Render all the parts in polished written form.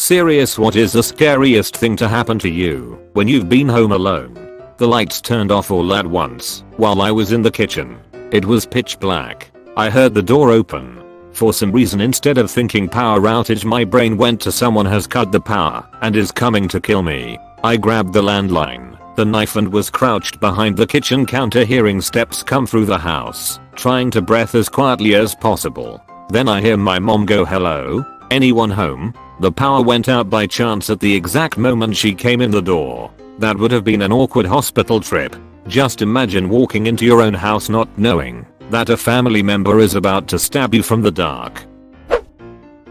Serious, what is the scariest thing to happen to you when you've been home alone? The lights turned off all at once while I was in the kitchen. It was pitch black. I heard the door open. For some reason, instead of thinking power outage, my brain went to someone has cut the power and is coming to kill me. I grabbed the landline, the knife, and was crouched behind the kitchen counter, hearing steps come through the house, trying to breathe as quietly as possible. Then I hear my mom go, "Hello? Anyone home?" The power went out by chance at the exact moment she came in the door. That would have been an awkward hospital trip. Just imagine walking into your own house not knowing that a family member is about to stab you from the dark.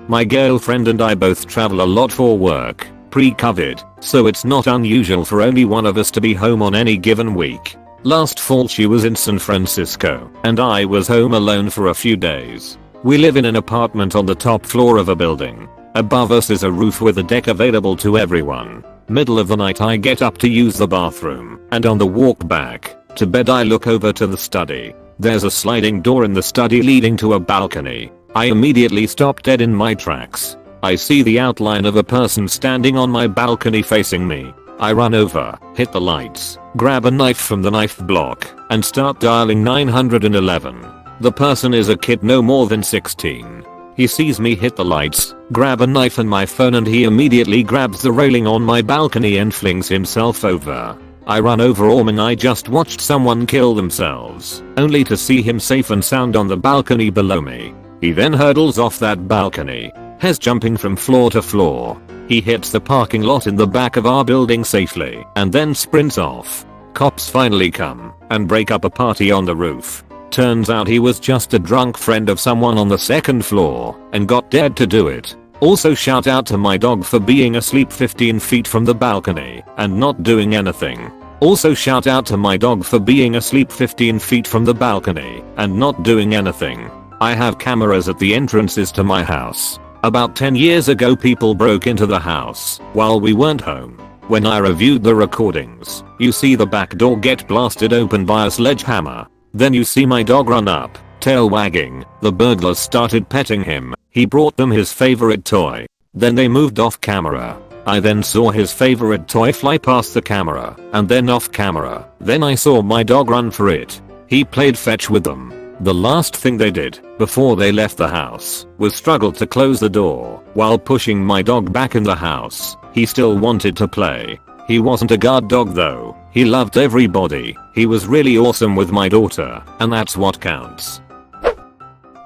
My girlfriend and I both travel a lot for work, pre-COVID, so it's not unusual for only one of us to be home on any given week. Last fall she was in San Francisco, and I was home alone for a few days. We live in an apartment on the top floor of a building. Above us is a roof with a deck available to everyone. Middle of the night I get up to use the bathroom, and on the walk back to bed I look over to the study. There's a sliding door in the study leading to a balcony. I immediately stop dead in my tracks. I see the outline of a person standing on my balcony facing me. I run over, hit the lights, grab a knife from the knife block, and start dialing 911. The person is a kid no more than 16. He sees me hit the lights, grab a knife and my phone, and he immediately grabs the railing on my balcony and flings himself over. I run over and I just watched someone kill themselves, only to see him safe and sound on the balcony below me. He then hurdles off that balcony, hairs jumping from floor to floor. He hits the parking lot in the back of our building safely and then sprints off. Cops finally come and break up a party on the roof. Turns out he was just a drunk friend of someone on the second floor and got dared to do it. Also, shout out to my dog for being asleep 15 feet from the balcony and not doing anything. Also shout out to my dog for being asleep 15 feet from the balcony and not doing anything. I have cameras at the entrances to my house. About 10 years ago people broke into the house while we weren't home. When I reviewed the recordings, you see the back door get blasted open by a sledgehammer. Then you see my dog run up, tail wagging. The burglars started petting him. He brought them his favorite toy. Then they moved off camera. I then saw his favorite toy fly past the camera and then off camera. Then I saw my dog run for it. He played fetch with them. The last thing they did before they left the house was struggle to close the door while pushing my dog back in the house. He still wanted to play. He wasn't a guard dog though. He loved everybody. He was really awesome with my daughter, and that's what counts.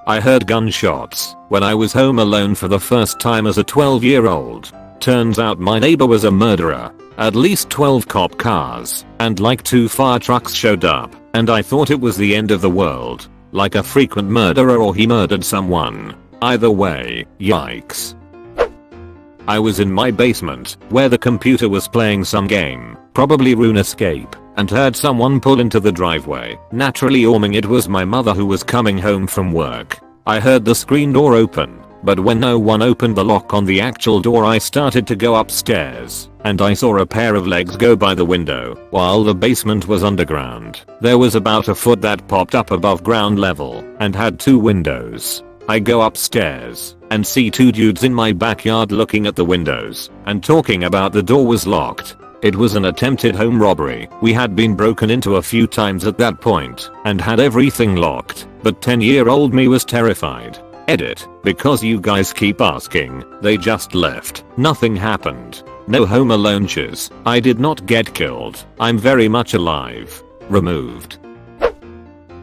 I heard gunshots when I was home alone for the first time as a 12-year-old. Turns out my neighbor was a murderer. At least 12 cop cars and like 2 fire trucks showed up, and I thought it was the end of the world. Like a frequent murderer or he murdered someone. Either way, yikes. I was in my basement where the computer was playing some game, probably RuneScape, and heard someone pull into the driveway. Naturally assuming it was my mother who was coming home from work. I heard the screen door open, but when no one opened the lock on the actual door I started to go upstairs, and I saw a pair of legs go by the window while the basement was underground. There was about a foot that popped up above ground level and had 2 windows. I go upstairs and see 2 dudes in my backyard looking at the windows and talking about the door was locked. It was an attempted home robbery. We had been broken into a few times at that point and had everything locked, but 10-year-old me was terrified. Edit, because you guys keep asking, they just left. Nothing happened. No home alone cheers. I did not get killed. I'm very much alive. Removed.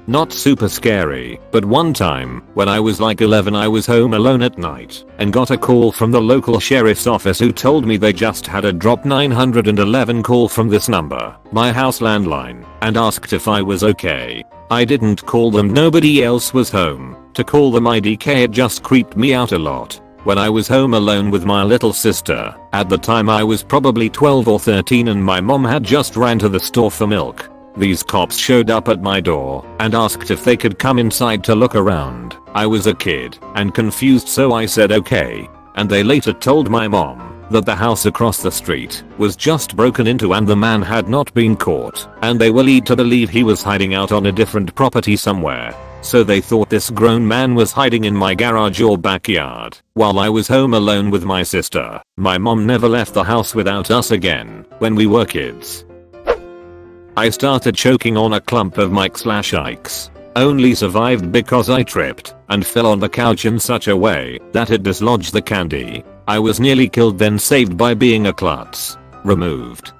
Not super scary, but one time, when I was like 11 I was home alone at night and got a call from the local sheriff's office who told me they just had a drop 911 call from this number, my house landline, and asked if I was okay. I didn't call them, nobody else was home. To call them IDK, it just creeped me out a lot. When I was home alone with my little sister, at the time I was probably 12 or 13 and my mom had just ran to the store for milk. These cops showed up at my door and asked if they could come inside to look around. I was a kid and confused, so I said okay, and they later told my mom that the house across the street was just broken into and the man had not been caught, and they were led to believe he was hiding out on a different property somewhere. so they thought this grown man was hiding in my garage or backyard while I was home alone with my sister. My mom never left the house without us again when we were kids. I started choking on a clump of Mike/Ike's. Only survived because I tripped and fell on the couch in such a way that it dislodged the candy. I was nearly killed, then saved by being a klutz. Removed.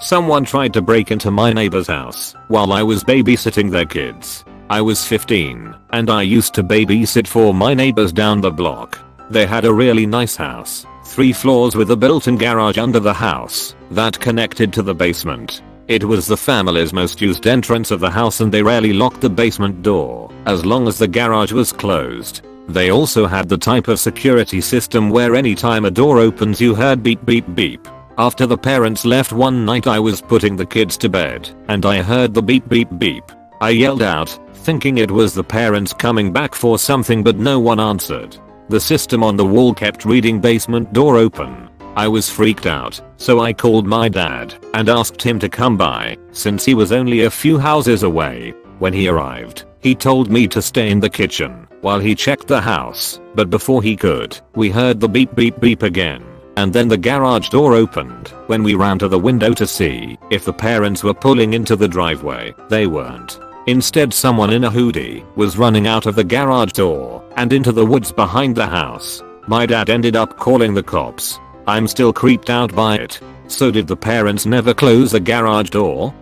Someone tried to break into my neighbor's house while I was babysitting their kids. I was 15 and I used to babysit for my neighbors down the block. They had a really nice house, 3 floors with a built-in garage under the house that connected to the basement. It was the family's most used entrance of the house and they rarely locked the basement door as long as the garage was closed. They also had the type of security system where anytime a door opens you heard beep beep beep. After the parents left one night, I was putting the kids to bed and I heard the beep beep beep. I yelled out, thinking it was the parents coming back for something, but no one answered. The system on the wall kept reading basement door open. I was freaked out, so I called my dad and asked him to come by since he was only a few houses away. When he arrived, he told me to stay in the kitchen while he checked the house, but before he could, we heard the beep beep beep again, and then the garage door opened. When we ran to the window to see if the parents were pulling into the driveway, they weren't. Instead, someone in a hoodie was running out of the garage door and into the woods behind the house. My dad ended up calling the cops. I'm still creeped out by it. So did the parents never close the garage door?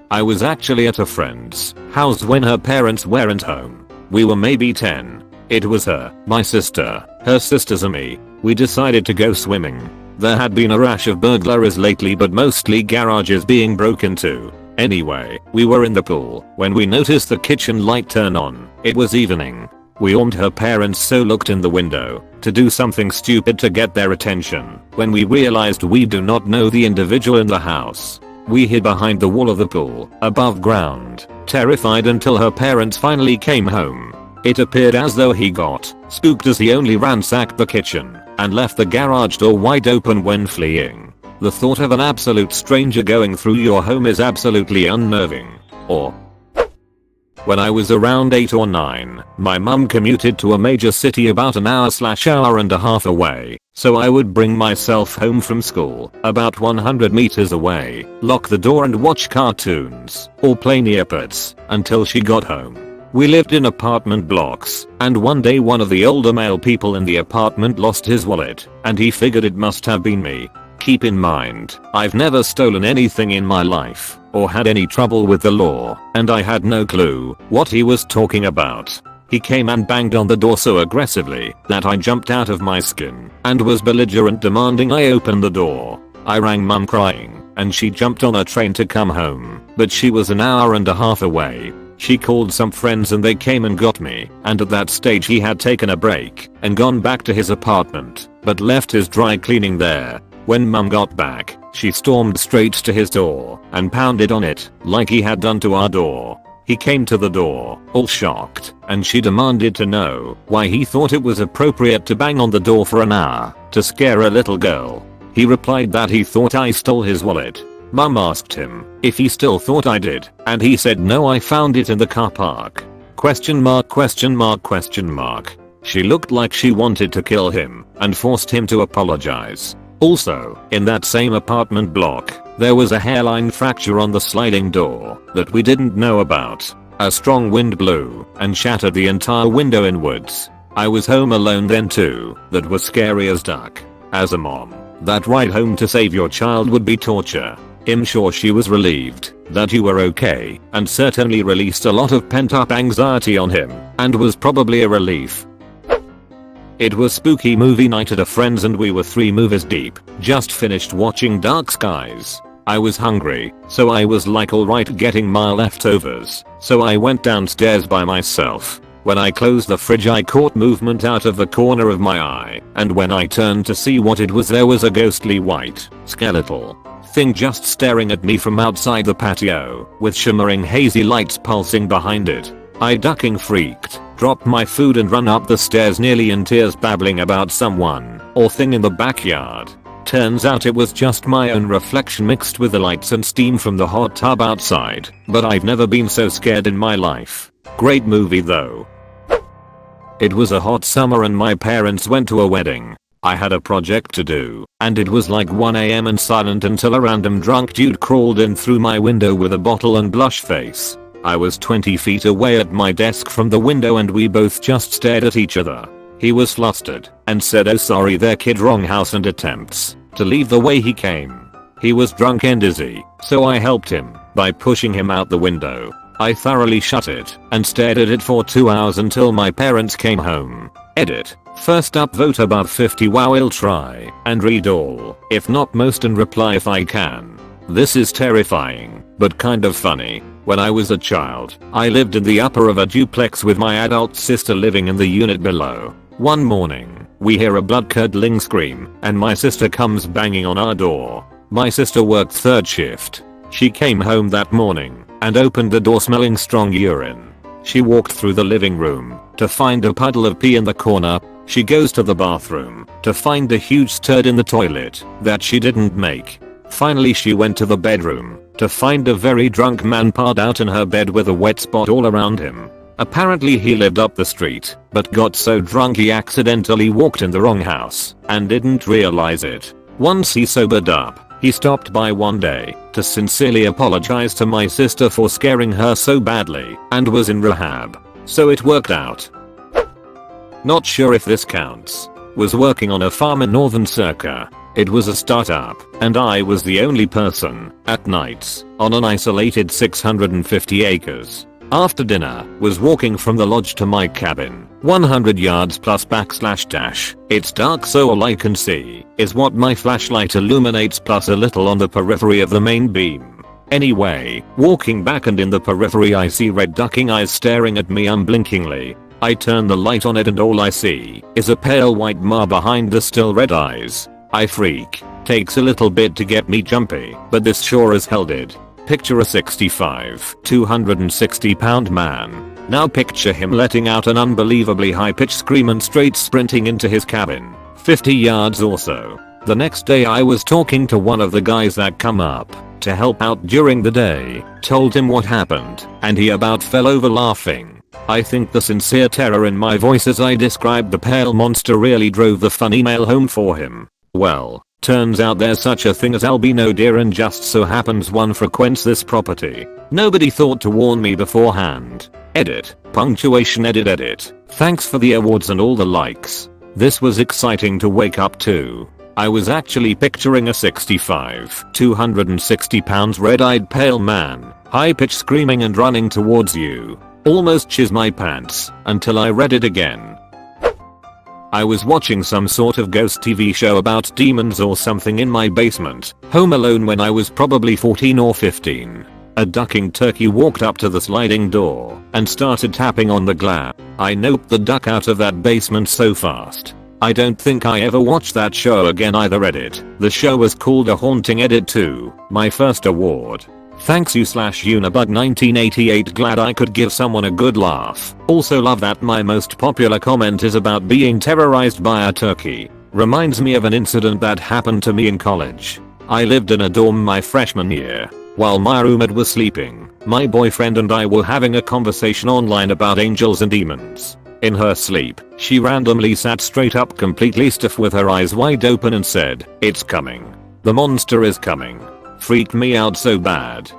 I was actually at a friend's house when her parents weren't home. We were maybe 10. It was her, my sister, her sisters and me. We decided to go swimming. There had been a rash of burglaries lately, but mostly garages being broken into. Anyway, we were in the pool when we noticed the kitchen light turn on. It was evening. We warned her parents, so looked in the window to do something stupid to get their attention. When we realized we do not know the individual in the house, we hid behind the wall of the pool, above ground, terrified until her parents finally came home. It appeared as though he got spooked as he only ransacked the kitchen and left the garage door wide open when fleeing. The thought of an absolute stranger going through your home is absolutely unnerving. Or when I was around 8 or 9, my mum commuted to a major city about an hour/hour and a half away, so I would bring myself home from school about 100 meters away, lock the door and watch cartoons or play Neopets until she got home. We lived in apartment blocks, and one day one of the older male people in the apartment lost his wallet, and he figured it must have been me. Keep in mind, I've never stolen anything in my life or had any trouble with the law, and I had no clue what he was talking about. He came and banged on the door so aggressively that I jumped out of my skin and was belligerent, demanding I open the door. I rang mum crying, and she jumped on a train to come home, but she was an hour and a half away. She called some friends and they came and got me, and at that stage he had taken a break and gone back to his apartment, but left his dry cleaning there. When mum got back, she stormed straight to his door and pounded on it like he had done to our door. He came to the door, all shocked, and she demanded to know why he thought it was appropriate to bang on the door for an hour to scare a little girl. He replied that he thought I stole his wallet. Mum asked him if he still thought I did, and he said no, I found it in the car park. Question mark, question mark, question mark. She looked like she wanted to kill him and forced him to apologize. Also, in that same apartment block, there was a hairline fracture on the sliding door that we didn't know about. A strong wind blew and shattered the entire window inwards. I was home alone then too. That was scary as duck. As a mom, that ride home to save your child would be torture. I'm sure she was relieved that you were okay, and certainly released a lot of pent-up anxiety on him, and was probably a relief. It was spooky movie night at a friend's and we were 3 movies deep, just finished watching Dark Skies. I was hungry, so I was like, alright, getting my leftovers, so I went downstairs by myself. When I closed the fridge I caught movement out of the corner of my eye, and when I turned to see what it was, there was a ghostly white, skeletal thing just staring at me from outside the patio, with shimmering hazy lights pulsing behind it. I ducking freaked, dropped my food and run up the stairs nearly in tears, babbling about someone or thing in the backyard. Turns out it was just my own reflection mixed with the lights and steam from the hot tub outside, but I've never been so scared in my life. Great movie though. It was a hot summer and my parents went to a wedding. I had a project to do, and it was like 1 AM and silent until a random drunk dude crawled in through my window with a bottle and blush face. I was 20 feet away at my desk from the window and we both just stared at each other. He was flustered and said, "Oh sorry, their kid, wrong house," and attempts to leave the way he came. He was drunk and dizzy, so I helped him by pushing him out the window. I thoroughly shut it and stared at it for 2 hours until my parents came home. Edit. First up, vote above 50. Wow, I'll try and read all, if not most, and reply if I can. This is terrifying, but kind of funny. When I was a child, I lived in the upper of a duplex with my adult sister living in the unit below. One morning, we hear a blood-curdling scream, and my sister comes banging on our door. My sister worked third shift. She came home that morning and opened the door smelling strong urine. She walked through the living room to find a puddle of pee in the corner. She goes to the bathroom to find a huge turd in the toilet that she didn't make. Finally, she went to the bedroom to find a very drunk man passed out in her bed with a wet spot all around him. Apparently he lived up the street, but got so drunk he accidentally walked in the wrong house and didn't realize it. Once he sobered up, he stopped by one day to sincerely apologize to my sister for scaring her so badly and was in rehab. So it worked out. Not sure if this counts. Was working on a farm in northern Circa. It was a startup, and I was the only person, at nights, on an isolated 650 acres. After dinner, was walking from the lodge to my cabin, 100 yards plus /dash. It's dark, so all I can see is what my flashlight illuminates plus a little on the periphery of the main beam. Anyway, walking back and in the periphery I see red ducking eyes staring at me unblinkingly. I turn the light on it and all I see is a pale white mar behind the still red eyes. I freak. Takes a little bit to get me jumpy, but this sure as hell did. Picture a 65, 260 pound man. Now picture him letting out an unbelievably high-pitched scream and straight sprinting into his cabin, 50 yards or so. The next day I was talking to one of the guys that come up to help out during the day, told him what happened, and he about fell over laughing. I think the sincere terror in my voice as I described the pale monster really drove the funny mail home for him. Well, turns out there's such a thing as albino deer and just so happens one frequents this property. Nobody thought to warn me beforehand. Edit. Punctuation edit. Thanks for the awards and all the likes. This was exciting to wake up to. I was actually picturing a 65, 260 pounds red-eyed pale man, high-pitched screaming and running towards you. Almost shiz my pants until I read it again. I was watching some sort of ghost TV show about demons or something in my basement, home alone, when I was probably 14 or 15. A ducking turkey walked up to the sliding door and started tapping on the glass. I noped the duck out of that basement so fast. I don't think I ever watched that show again either. Edit. The show was called A Haunting. Edit 2. My first award. Thanks you /Unibug 1988. Glad I could give someone a good laugh. Also love that my most popular comment is about being terrorized by a turkey. Reminds me of an incident that happened to me in college. I lived in a dorm my freshman year. While my roommate was sleeping, my boyfriend and I were having a conversation online about angels and demons. In her sleep, she randomly sat straight up completely stiff with her eyes wide open and said, "It's coming. The monster is coming." Freaked me out so bad.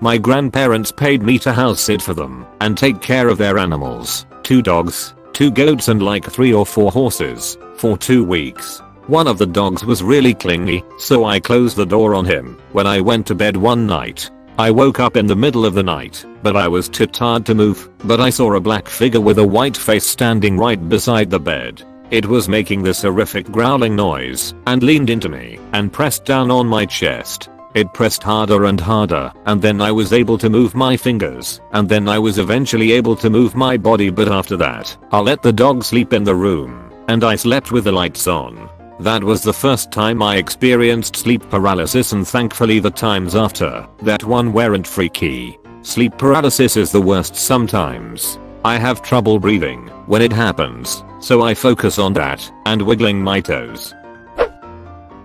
My grandparents paid me to house sit for them and take care of their animals, 2 dogs, 2 goats and like 3 or 4 horses, for 2 weeks. One of the dogs was really clingy, so I closed the door on him when I went to bed one night. I woke up in the middle of the night, but I was too tired to move, but I saw a black figure with a white face standing right beside the bed. It was making this horrific growling noise and leaned into me and pressed down on my chest. It pressed harder and harder, and then I was able to move my fingers, and then I was eventually able to move my body, but after that, I let the dog sleep in the room, and I slept with the lights on. That was the first time I experienced sleep paralysis, and thankfully the times after that one weren't freaky. Sleep paralysis is the worst sometimes. I have trouble breathing when it happens, so I focus on that and wiggling my toes.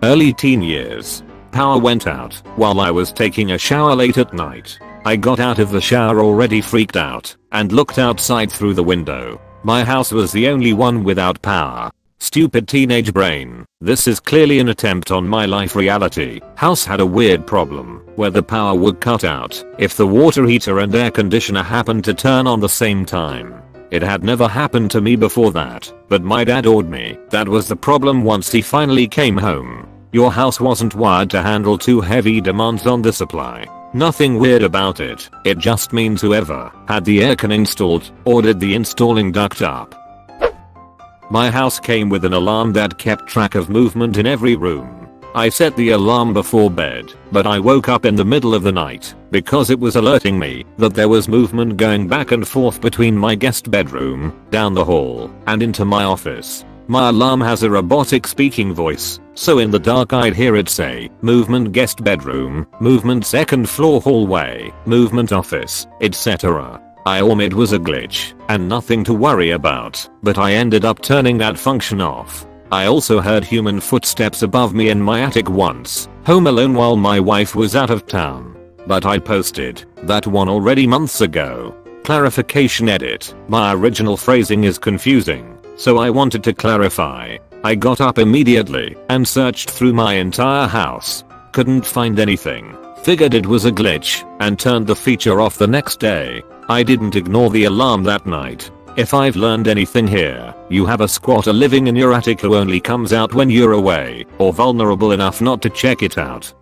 Early teen years. Power went out while I was taking a shower late at night. I got out of the shower already freaked out and looked outside through the window. My house was the only one without power. Stupid teenage brain. This is clearly an attempt on my life reality. House had a weird problem where the power would cut out if the water heater and air conditioner happened to turn on the same time. It had never happened to me before that, but my dad told me that was the problem once he finally came home. Your house wasn't wired to handle too heavy demands on the supply. Nothing weird about it. It just means whoever had the aircon installed ordered the installing duct up. My house came with an alarm that kept track of movement in every room. I set the alarm before bed, but I woke up in the middle of the night because it was alerting me that there was movement going back and forth between my guest bedroom, down the hall, and into my office. My alarm has a robotic speaking voice, so in the dark I'd hear it say, movement guest bedroom, movement second floor hallway, movement office, etc. I assumed it was a glitch and nothing to worry about, but I ended up turning that function off. I also heard human footsteps above me in my attic once, home alone while my wife was out of town. But I posted that one already months ago. Clarification edit. My original phrasing is confusing, so I wanted to clarify. I got up immediately and searched through my entire house. Couldn't find anything. Figured it was a glitch and turned the feature off the next day. I didn't ignore the alarm that night. If I've learned anything here, you have a squatter living in your attic who only comes out when you're away or vulnerable enough not to check it out.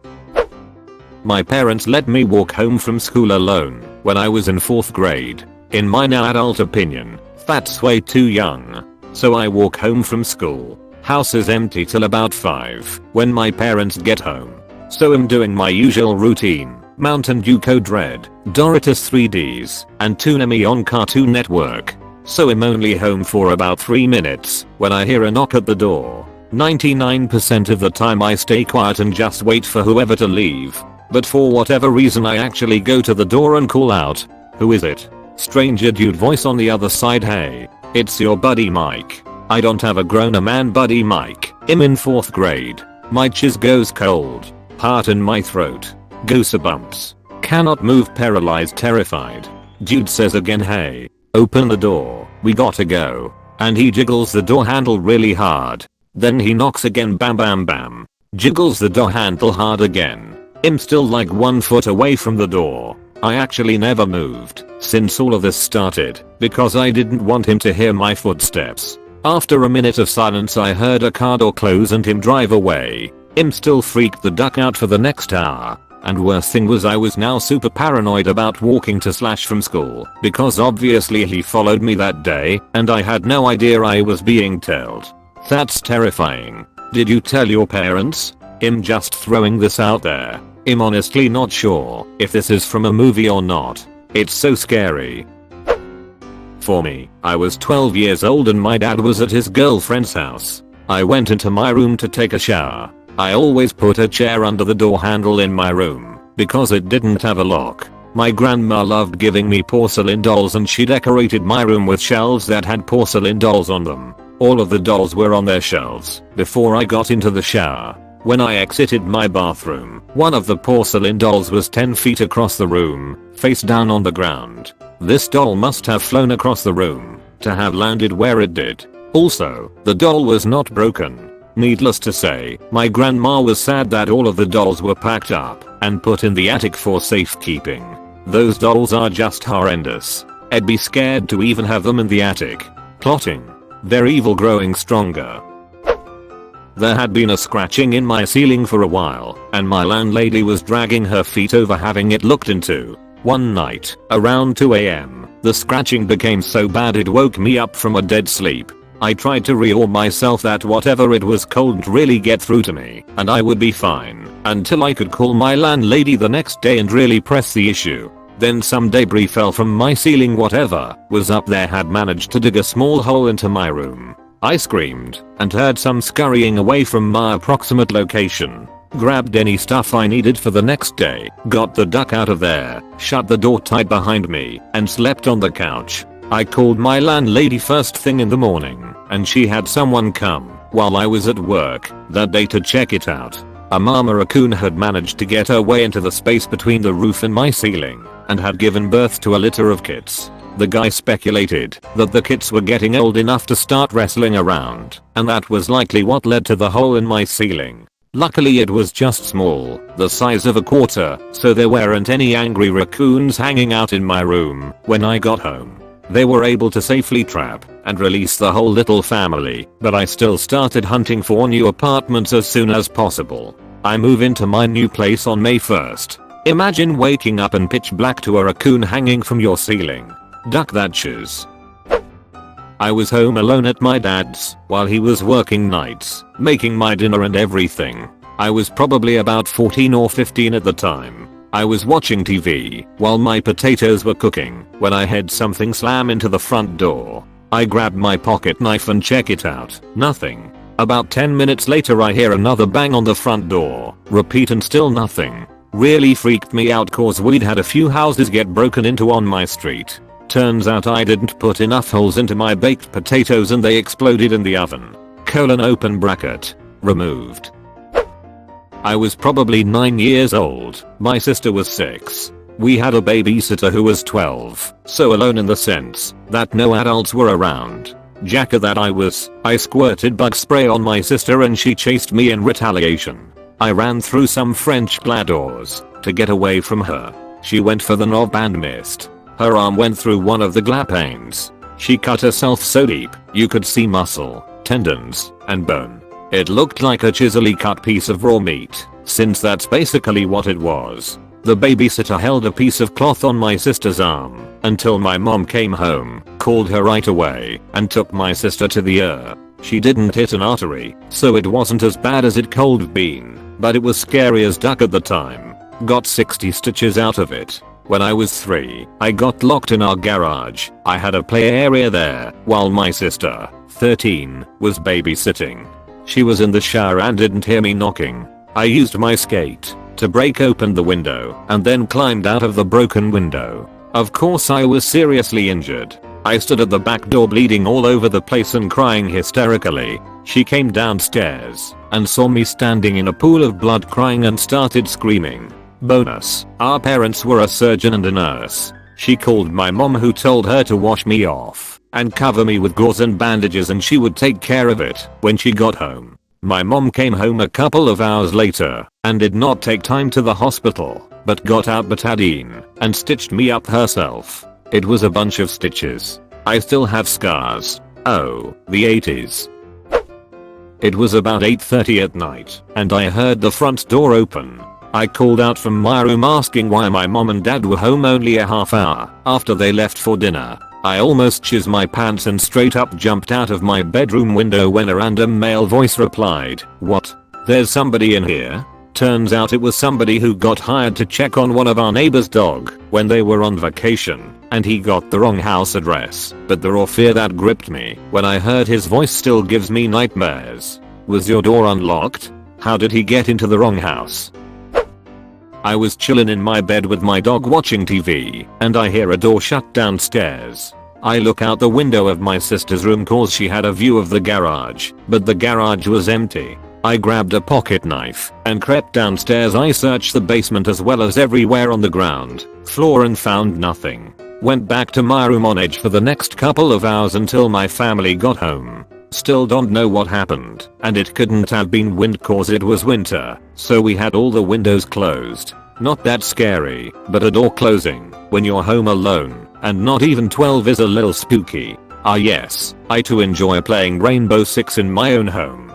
My parents let me walk home from school alone when I was in 4th grade. In my now adult opinion, that's way too young. So I walk home from school. House is empty till about 5 when my parents get home. So I'm doing my usual routine. Mountain Dew Code Red, Doritos 3Ds, and Toonami on Cartoon Network. So I'm only home for about 3 minutes when I hear a knock at the door. 99% of the time I stay quiet and just wait for whoever to leave. But for whatever reason I actually go to the door and call out. Who is it? Stranger dude voice on the other side. Hey, it's your buddy Mike. I don't have a grown man buddy Mike. I'm in 4th grade. My chiz goes cold. Heart in my throat. Goosebumps. Cannot move, paralyzed, terrified. Dude says again, hey, open the door, we gotta go. And he jiggles the door handle really hard. Then he knocks again, bam bam bam. Jiggles the door handle hard again. I'm still like 1 foot away from the door. I actually never moved since all of this started because I didn't want him to hear my footsteps. After a minute of silence I heard a car door close and him drive away. I'm still freaked the duck out for the next hour. And worst thing was I was now super paranoid about walking to / from school because obviously he followed me that day and I had no idea I was being tailed. That's terrifying. Did you tell your parents? I'm just throwing this out there. I'm honestly not sure if this is from a movie or not. It's so scary. For me, I was 12 years old and my dad was at his girlfriend's house. I went into my room to take a shower. I always put a chair under the door handle in my room because it didn't have a lock. My grandma loved giving me porcelain dolls and she decorated my room with shelves that had porcelain dolls on them. All of the dolls were on their shelves before I got into the shower. When I exited my bathroom, one of the porcelain dolls was 10 feet across the room, face down on the ground. This doll must have flown across the room to have landed where it did. Also, the doll was not broken. Needless to say, my grandma was sad that all of the dolls were packed up and put in the attic for safekeeping. Those dolls are just horrendous. I'd be scared to even have them in the attic. Plotting. Their evil growing stronger. There had been a scratching in my ceiling for a while, and my landlady was dragging her feet over having it looked into. One night, around 2 AM, the scratching became so bad it woke me up from a dead sleep. I tried to reassure myself that whatever it was couldn't really get through to me and I would be fine until I could call my landlady the next day and really press the issue. Then some debris fell from my ceiling. Whatever was up there had managed to dig a small hole into my room. I screamed and heard some scurrying away from my approximate location. Grabbed any stuff I needed for the next day, got the duck out of there, shut the door tight behind me, and slept on the couch. I called my landlady first thing in the morning, and she had someone come. while I was at work that day to check it out. A mama raccoon had managed to get her way into the space between the roof and my ceiling and had given birth to a litter of kits. The guy speculated that the kits were getting old enough to start wrestling around, and that was likely what led to the hole in my ceiling. Luckily it was just small, the size of a quarter, so there weren't any angry raccoons hanging out in my room when I got home. They were able to safely trap and release the whole little family, but I still started hunting for new apartments as soon as possible. I move into my new place on May 1st. Imagine waking up in pitch black to a raccoon hanging from your ceiling. Duck that shiz. I was home alone at my dad's while he was working nights, making my dinner and everything. I was probably about 14 or 15 at the time. I was watching TV while my potatoes were cooking when I heard something slam into the front door. I grabbed my pocket knife and check it out. Nothing. About 10 minutes later I hear another bang on the front door. Repeat and still nothing. Really freaked me out cause we'd had a few houses get broken into on my street. Turns out I didn't put enough holes into my baked potatoes and they exploded in the oven. Open bracket. Removed. I was probably 9 years old. My sister was 6. We had a babysitter who was 12, so alone in the sense that no adults were around. Jacka that I squirted bug spray on my sister and she chased me in retaliation. I ran through some French doors to get away from her. She went for the knob and missed. Her arm went through one of the glass panes. She cut herself so deep you could see muscle, tendons, and bone. It looked like a chiselly cut piece of raw meat, since that's basically what it was. The babysitter held a piece of cloth on my sister's arm until my mom came home, called her right away, and took my sister to the ER. She didn't hit an artery, so it wasn't as bad as it could have been, but it was scary as duck at the time. Got 60 stitches out of it. When I was 3, I got locked in our garage. I had a play area there while my sister, 13, was babysitting. She was in the shower and didn't hear me knocking. I used my skate to break open the window and then climbed out of the broken window. Of course I was seriously injured. I stood at the back door bleeding all over the place and crying hysterically. She came downstairs and saw me standing in a pool of blood crying and started screaming. Bonus, our parents were a surgeon and a nurse. She called my mom who told her to wash me off and cover me with gauze and bandages and she would take care of it when she got home. My mom came home a couple of hours later and did not take time to the hospital, but got out betadine and stitched me up herself. It was a bunch of stitches. I still have scars. Oh, the 80s. It was about 8:30 at night and I heard the front door open. I called out from my room asking why my mom and dad were home only a half hour after they left for dinner. I almost shizzed my pants and straight up jumped out of my bedroom window when a random male voice replied, "What? There's somebody in here?" Turns out it was somebody who got hired to check on one of our neighbor's dog when they were on vacation, and he got the wrong house address. But the raw fear that gripped me when I heard his voice still gives me nightmares. Was your door unlocked? How did he get into the wrong house? I was chillin' in my bed with my dog watching TV, and I hear a door shut downstairs. I look out the window of my sister's room cause she had a view of the garage, but the garage was empty. I grabbed a pocket knife and crept downstairs. I searched the basement as well as everywhere on the ground floor and found nothing. Went back to my room on edge for the next couple of hours until my family got home. Still don't know what happened, and it couldn't have been wind cause it was winter, so we had all the windows closed. Not that scary, but a door closing when you're home alone and not even 12 is a little spooky. Ah yes, I too enjoy playing Rainbow Six in my own home.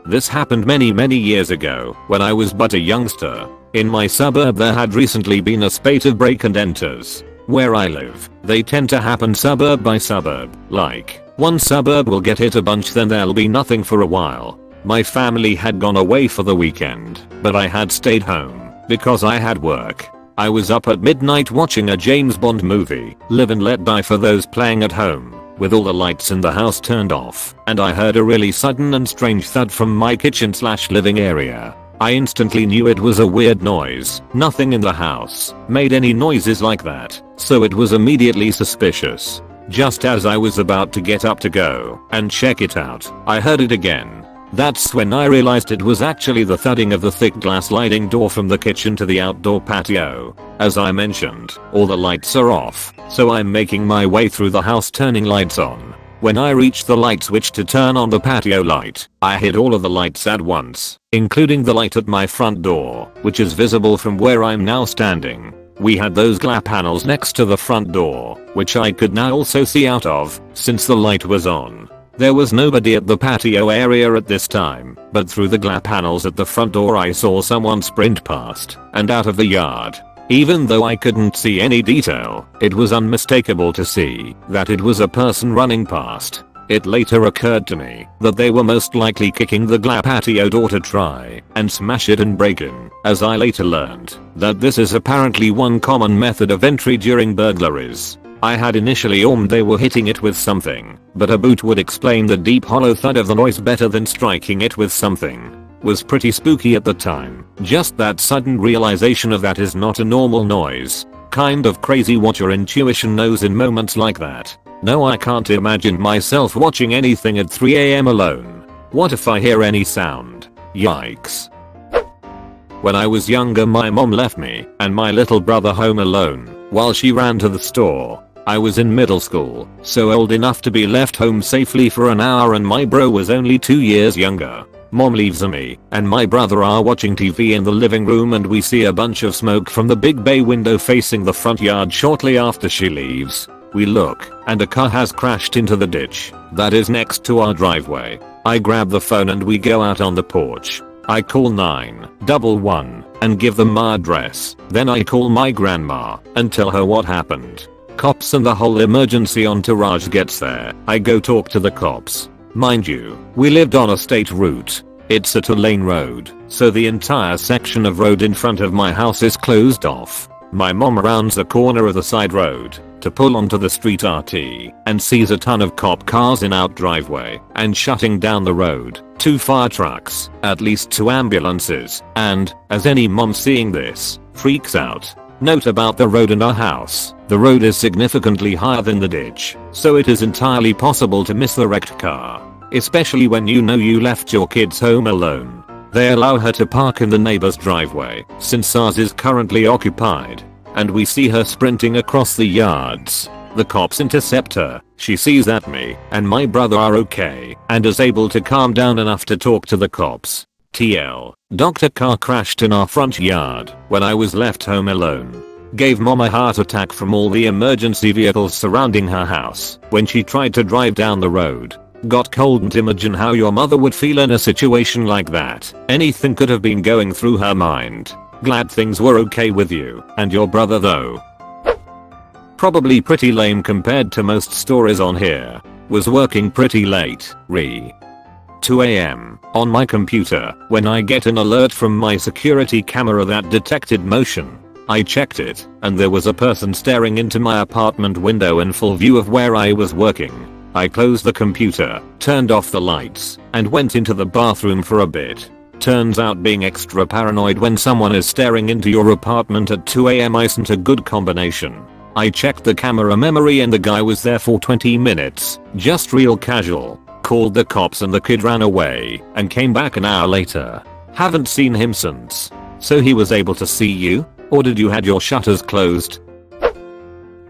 This happened many years ago when I was but a youngster. In my suburb there had recently been a spate of break and enters. Where I live, they tend to happen suburb by suburb, like one suburb will get hit a bunch then there'll be nothing for a while. My family had gone away for the weekend, but I had stayed home because I had work. I was up at midnight watching a James Bond movie, Live and Let Die for those playing at home, with all the lights in the house turned off, and I heard a really sudden and strange thud from my kitchen/living area. I instantly knew it was a weird noise. Nothing in the house made any noises like that, so it was immediately suspicious. Just as I was about to get up to go and check it out, I heard it again. That's when I realized it was actually the thudding of the thick glass sliding door from the kitchen to the outdoor patio. As I mentioned, all the lights are off, so I'm making my way through the house turning lights on. When I reach the light switch to turn on the patio light, I hit all of the lights at once, including the light at my front door, which is visible from where I'm now standing. We had those glass panels next to the front door, which I could now also see out of, since the light was on. There was nobody at the patio area at this time, but through the glass panels at the front door I saw someone sprint past and out of the yard. Even though I couldn't see any detail, it was unmistakable to see that it was a person running past. It later occurred to me that they were most likely kicking the glass patio door to try and smash it and break in, as I later learned that this is apparently one common method of entry during burglaries. I had initially assumed they were hitting it with something, but a boot would explain the deep hollow thud of the noise better than striking it with something. Was pretty spooky at the time. Just that sudden realization of that is not a normal noise. Kind of crazy what your intuition knows in moments like that. No, I can't imagine myself watching anything at 3 AM alone. What if I hear any sound? Yikes. When I was younger, my mom left me and my little brother home alone while she ran to the store. I was in middle school, so old enough to be left home safely for an hour, and my bro was only 2 years younger. Mom leaves me and my brother are watching TV in the living room, and we see a bunch of smoke from the big bay window facing the front yard shortly after she leaves. We look, and a car has crashed into the ditch that is next to our driveway. I grab the phone and we go out on the porch. I call 911 and give them my address. Then I call my grandma and tell her what happened. Cops and the whole emergency entourage gets there. I go talk to the cops. Mind you, we lived on a state route. It's a 2-lane road, so the entire section of road in front of my house is closed off. My mom rounds the corner of the side road to pull onto the street RT and sees a ton of cop cars in our driveway and shutting down the road, 2 fire trucks, at least 2 ambulances, and, as any mom seeing this, freaks out. Note about the road and our house: the road is significantly higher than the ditch, so it is entirely possible to miss the wrecked car, especially when you know you left your kids home alone. They allow her to park in the neighbor's driveway since ours is currently occupied, and we see her sprinting across the yards. The cops intercept her. She sees that me and my brother are okay and is able to calm down enough to talk to the cops. TL. Dr. Car crashed in our front yard when I was left home alone. Gave mom a heart attack from all the emergency vehicles surrounding her house when she tried to drive down the road. Got cold and imagine how your mother would feel in a situation like that. Anything could have been going through her mind. Glad things were okay with you and your brother though. Probably pretty lame compared to most stories on here. Was working pretty late, 2 AM, on my computer when I get an alert from my security camera that detected motion. I checked it, and there was a person staring into my apartment window in full view of where I was working. I closed the computer, turned off the lights, and went into the bathroom for a bit. Turns out being extra paranoid when someone is staring into your apartment at 2 AM isn't a good combination. I checked the camera memory and the guy was there for 20 minutes, just real casual. Called the cops and the kid ran away and came back an hour later. Haven't seen him since. So he was able to see you? Or did you had your shutters closed?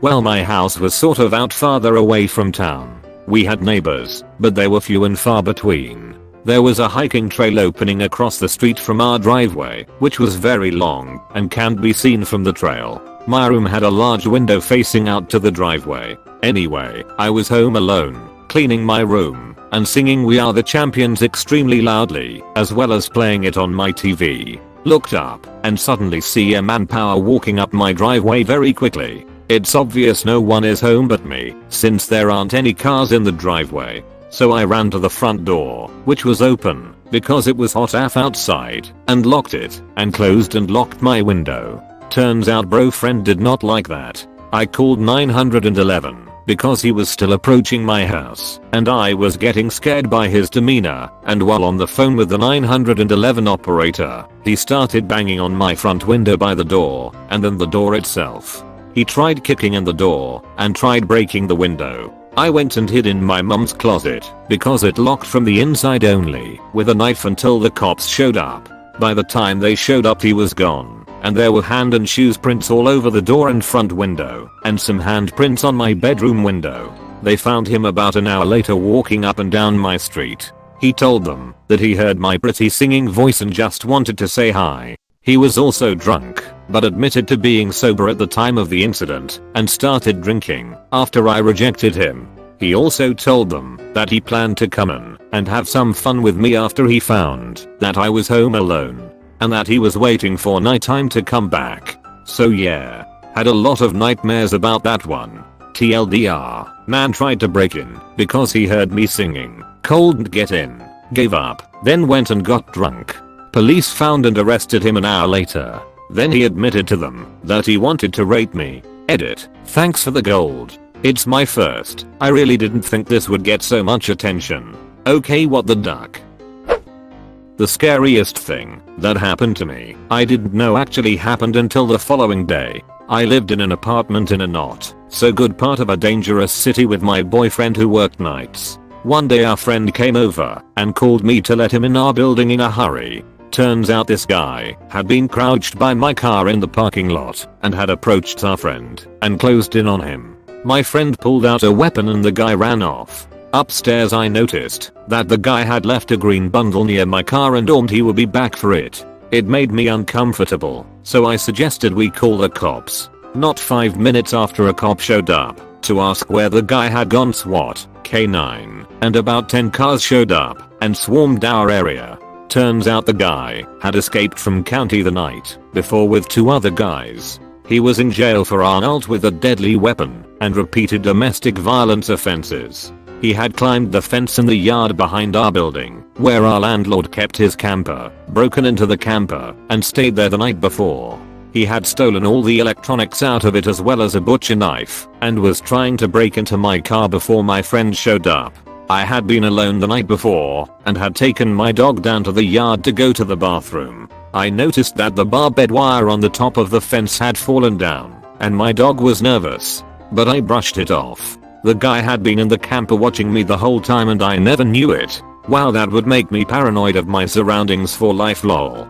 Well, my house was sort of out farther away from town. We had neighbors, but they were few and far between. There was a hiking trail opening across the street from our driveway, which was very long and can't be seen from the trail. My room had a large window facing out to the driveway. Anyway, I was home alone, cleaning my room and singing We Are the Champions extremely loudly, as well as playing it on my TV. Looked up and suddenly see a manpower walking up my driveway very quickly. It's obvious no one is home but me, since there aren't any cars in the driveway. So I ran to the front door, which was open because it was hot AF outside, and locked it, and closed and locked my window. Turns out bro friend did not like that. I called 911 because he was still approaching my house and I was getting scared by his demeanor, and while on the phone with the 911 operator, he started banging on my front window by the door and then the door itself. He tried kicking in the door and tried breaking the window. I went and hid in my mum's closet because it locked from the inside only with a knife until the cops showed up. By the time they showed up he was gone, and there were hand and shoes prints all over the door and front window and some handprints on my bedroom window. They found him about an hour later walking up and down my street. He told them that he heard my pretty singing voice and just wanted to say hi. He was also drunk, but admitted to being sober at the time of the incident and started drinking after I rejected him. He also told them that he planned to come in and have some fun with me after he found that I was home alone and that he was waiting for nighttime to come back. So yeah, had a lot of nightmares about that one. TLDR, man tried to break in because he heard me singing, couldn't get in, gave up, then went and got drunk. Police found and arrested him an hour later. Then he admitted to them that he wanted to rape me. Edit, thanks for the gold. It's my first. I really didn't think this would get so much attention. Okay, what the duck? The scariest thing that happened to me, I didn't know actually happened until the following day. I lived in an apartment in a not so good part of a dangerous city with my boyfriend who worked nights. One day our friend came over and called me to let him in our building in a hurry. Turns out this guy had been crouched by my car in the parking lot and had approached our friend and closed in on him. My friend pulled out a weapon and the guy ran off. Upstairs I noticed that the guy had left a green bundle near my car and he would be back for it. It made me uncomfortable, so I suggested we call the cops. Not 5 minutes after a cop showed up to ask where the guy had gone, SWAT, K9, and about 10 cars showed up and swarmed our area. Turns out the guy had escaped from county the night before with 2 other guys. He was in jail for assault with a deadly weapon and repeated domestic violence offenses. He had climbed the fence in the yard behind our building where our landlord kept his camper, broken into the camper, and stayed there the night before. He had stolen all the electronics out of it as well as a butcher knife and was trying to break into my car before my friend showed up. I had been alone the night before and had taken my dog down to the yard to go to the bathroom. I noticed that the barbed wire on the top of the fence had fallen down and my dog was nervous, but I brushed it off. The guy had been in the camper watching me the whole time and I never knew it. Wow, that would make me paranoid of my surroundings for life, lol.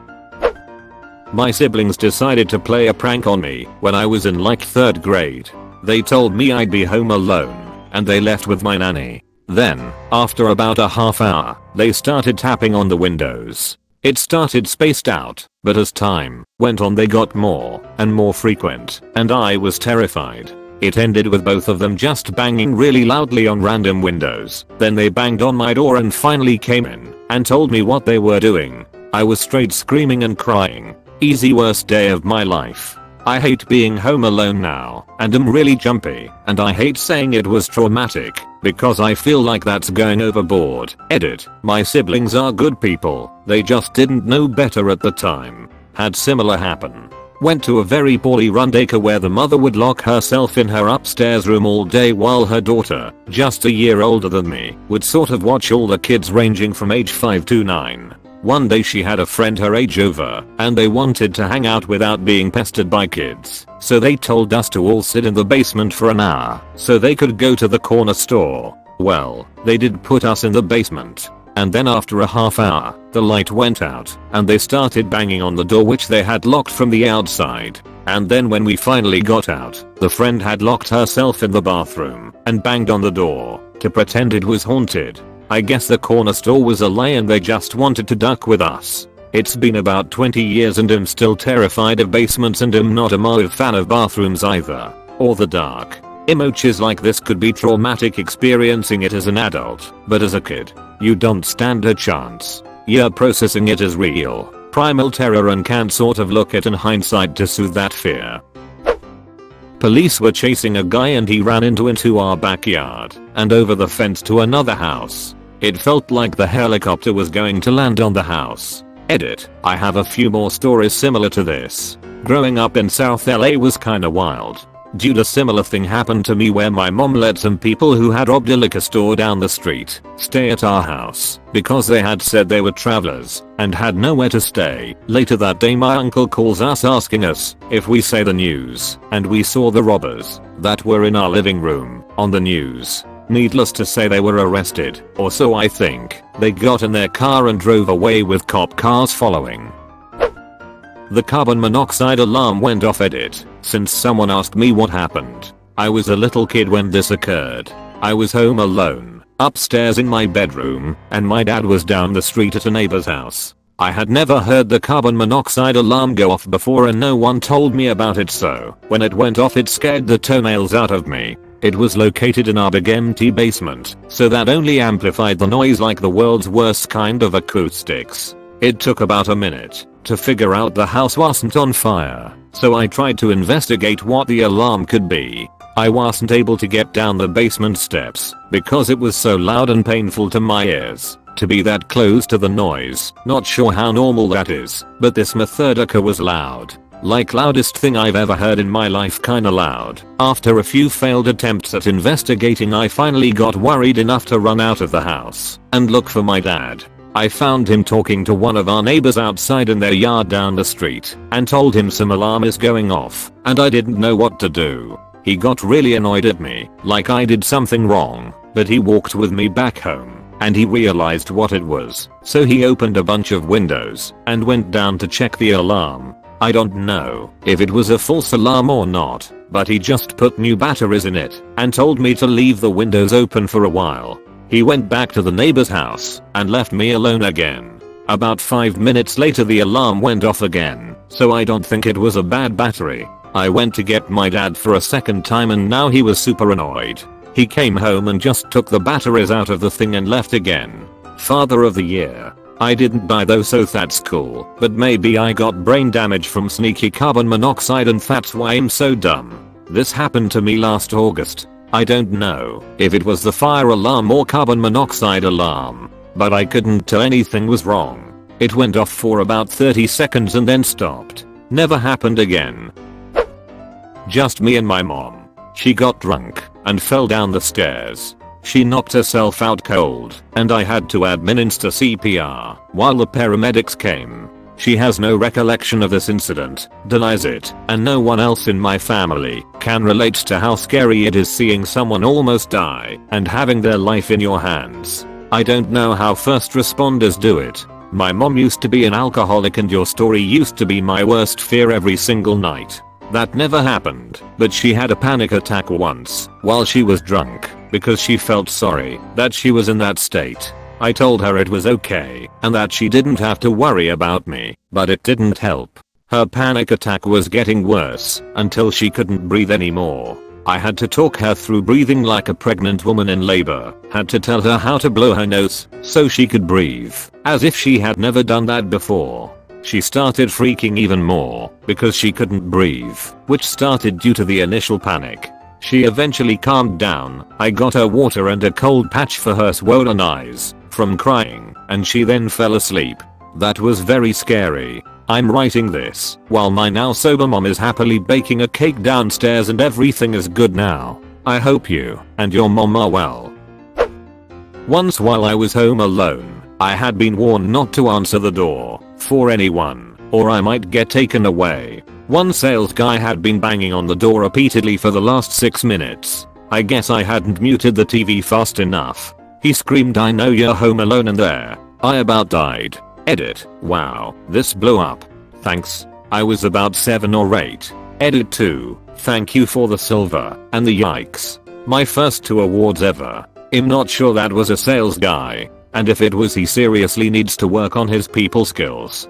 My siblings decided to play a prank on me when I was in like 3rd grade. They told me I'd be home alone and they left with my nanny. Then, after about a half hour, they started tapping on the windows. It started spaced out, but as time went on they got more and more frequent, and I was terrified. It ended with both of them just banging really loudly on random windows. Then they banged on my door and finally came in and told me what they were doing. I was straight screaming and crying. Easy, worst day of my life. I hate being home alone now and am really jumpy, and I hate saying it was traumatic because I feel like that's going overboard. Edit, my siblings are good people, they just didn't know better at the time. Had similar happen. Went to a very poorly run daycare where the mother would lock herself in her upstairs room all day while her daughter, just a year older than me, would sort of watch all the kids ranging from age 5 to 9. One day she had a friend her age over and they wanted to hang out without being pestered by kids, so they told us to all sit in the basement for an hour so they could go to the corner store. Well, they did put us in the basement, and then after a half hour, the light went out and they started banging on the door which they had locked from the outside. And then when we finally got out, the friend had locked herself in the bathroom and banged on the door to pretend it was haunted. I guess the corner store was a lie and they just wanted to duck with us. It's been about 20 years and I'm still terrified of basements and I'm not a massive fan of bathrooms either, or the dark. Emotions like this could be traumatic experiencing it as an adult, but as a kid, you don't stand a chance. You're processing it as real, primal terror and can't sort of look at in hindsight to soothe that fear. Police were chasing a guy and he ran into our backyard and over the fence to another house. It felt like the helicopter was going to land on the house. Edit, I have a few more stories similar to this. Growing up in South LA was kinda wild. Dude, a similar thing happened to me where my mom let some people who had robbed a liquor store down the street stay at our house because they had said they were travelers and had nowhere to stay. Later that day my uncle calls us asking us if we say the news, and we saw the robbers that were in our living room on the news. Needless to say they were arrested, or so I think. They got in their car and drove away with cop cars following. The carbon monoxide alarm went off. Edit. Since someone asked me what happened. I was a little kid when this occurred. I was home alone, upstairs in my bedroom, and my dad was down the street at a neighbor's house. I had never heard the carbon monoxide alarm go off before and no one told me about it, so when it went off it scared the toenails out of me. It was located in our big empty basement, so that only amplified the noise like the world's worst kind of acoustics. It took about a minute to figure out the house wasn't on fire, so I tried to investigate what the alarm could be. I wasn't able to get down the basement steps because it was so loud and painful to my ears to be that close to the noise. Not sure how normal that is, but this methodica was loud. Like loudest thing I've ever heard in my life, kinda loud. After a few failed attempts at investigating, I finally got worried enough to run out of the house and look for my dad. I found him talking to one of our neighbors outside in their yard down the street and told him some alarm is going off and I didn't know what to do. He got really annoyed at me, like I did something wrong, but he walked with me back home and he realized what it was. So he opened a bunch of windows and went down to check the alarm. I don't know if it was a false alarm or not, but he just put new batteries in it and told me to leave the windows open for a while. He went back to the neighbor's house and left me alone again. About 5 minutes later the alarm went off again, so I don't think it was a bad battery. I went to get my dad for a second time and now he was super annoyed. He came home and just took the batteries out of the thing and left again. Father of the year. I didn't die though, so that's cool, but maybe I got brain damage from sneaky carbon monoxide and that's why I'm so dumb. This happened to me last August. I don't know if it was the fire alarm or carbon monoxide alarm, but I couldn't tell anything was wrong. It went off for about 30 seconds and then stopped. Never happened again. Just me and my mom. She got drunk and fell down the stairs. She knocked herself out cold and I had to administer CPR while the paramedics came. She has no recollection of this incident, denies it, and no one else in my family can relate to how scary it is seeing someone almost die and having their life in your hands. I don't know how first responders do it. My mom used to be an alcoholic and your story used to be my worst fear every single night. That never happened, but she had a panic attack once while she was drunk because she felt sorry that she was in that state. I told her it was okay and that she didn't have to worry about me, but it didn't help. Her panic attack was getting worse until she couldn't breathe anymore. I had to talk her through breathing like a pregnant woman in labor, had to tell her how to blow her nose so she could breathe, as if she had never done that before. She started freaking even more because she couldn't breathe, which started due to the initial panic. She eventually calmed down. I got her water and a cold patch for her swollen eyes from crying, and she then fell asleep. That was very scary. I'm writing this while my now sober mom is happily baking a cake downstairs and everything is good now. I hope you and your mom are well. Once while I was home alone, I had been warned not to answer the door for anyone or I might get taken away. One sales guy had been banging on the door repeatedly for the last 6 minutes. I guess I hadn't muted the TV fast enough. He screamed, "I know you're home alone," and there I about died. Edit. Wow, this blew up. Thanks. I was about 7 or 8. Edit 2. Thank you for the silver and the yikes. My first 2 awards ever. I'm not sure that was a sales guy, and if it was he seriously needs to work on his people skills.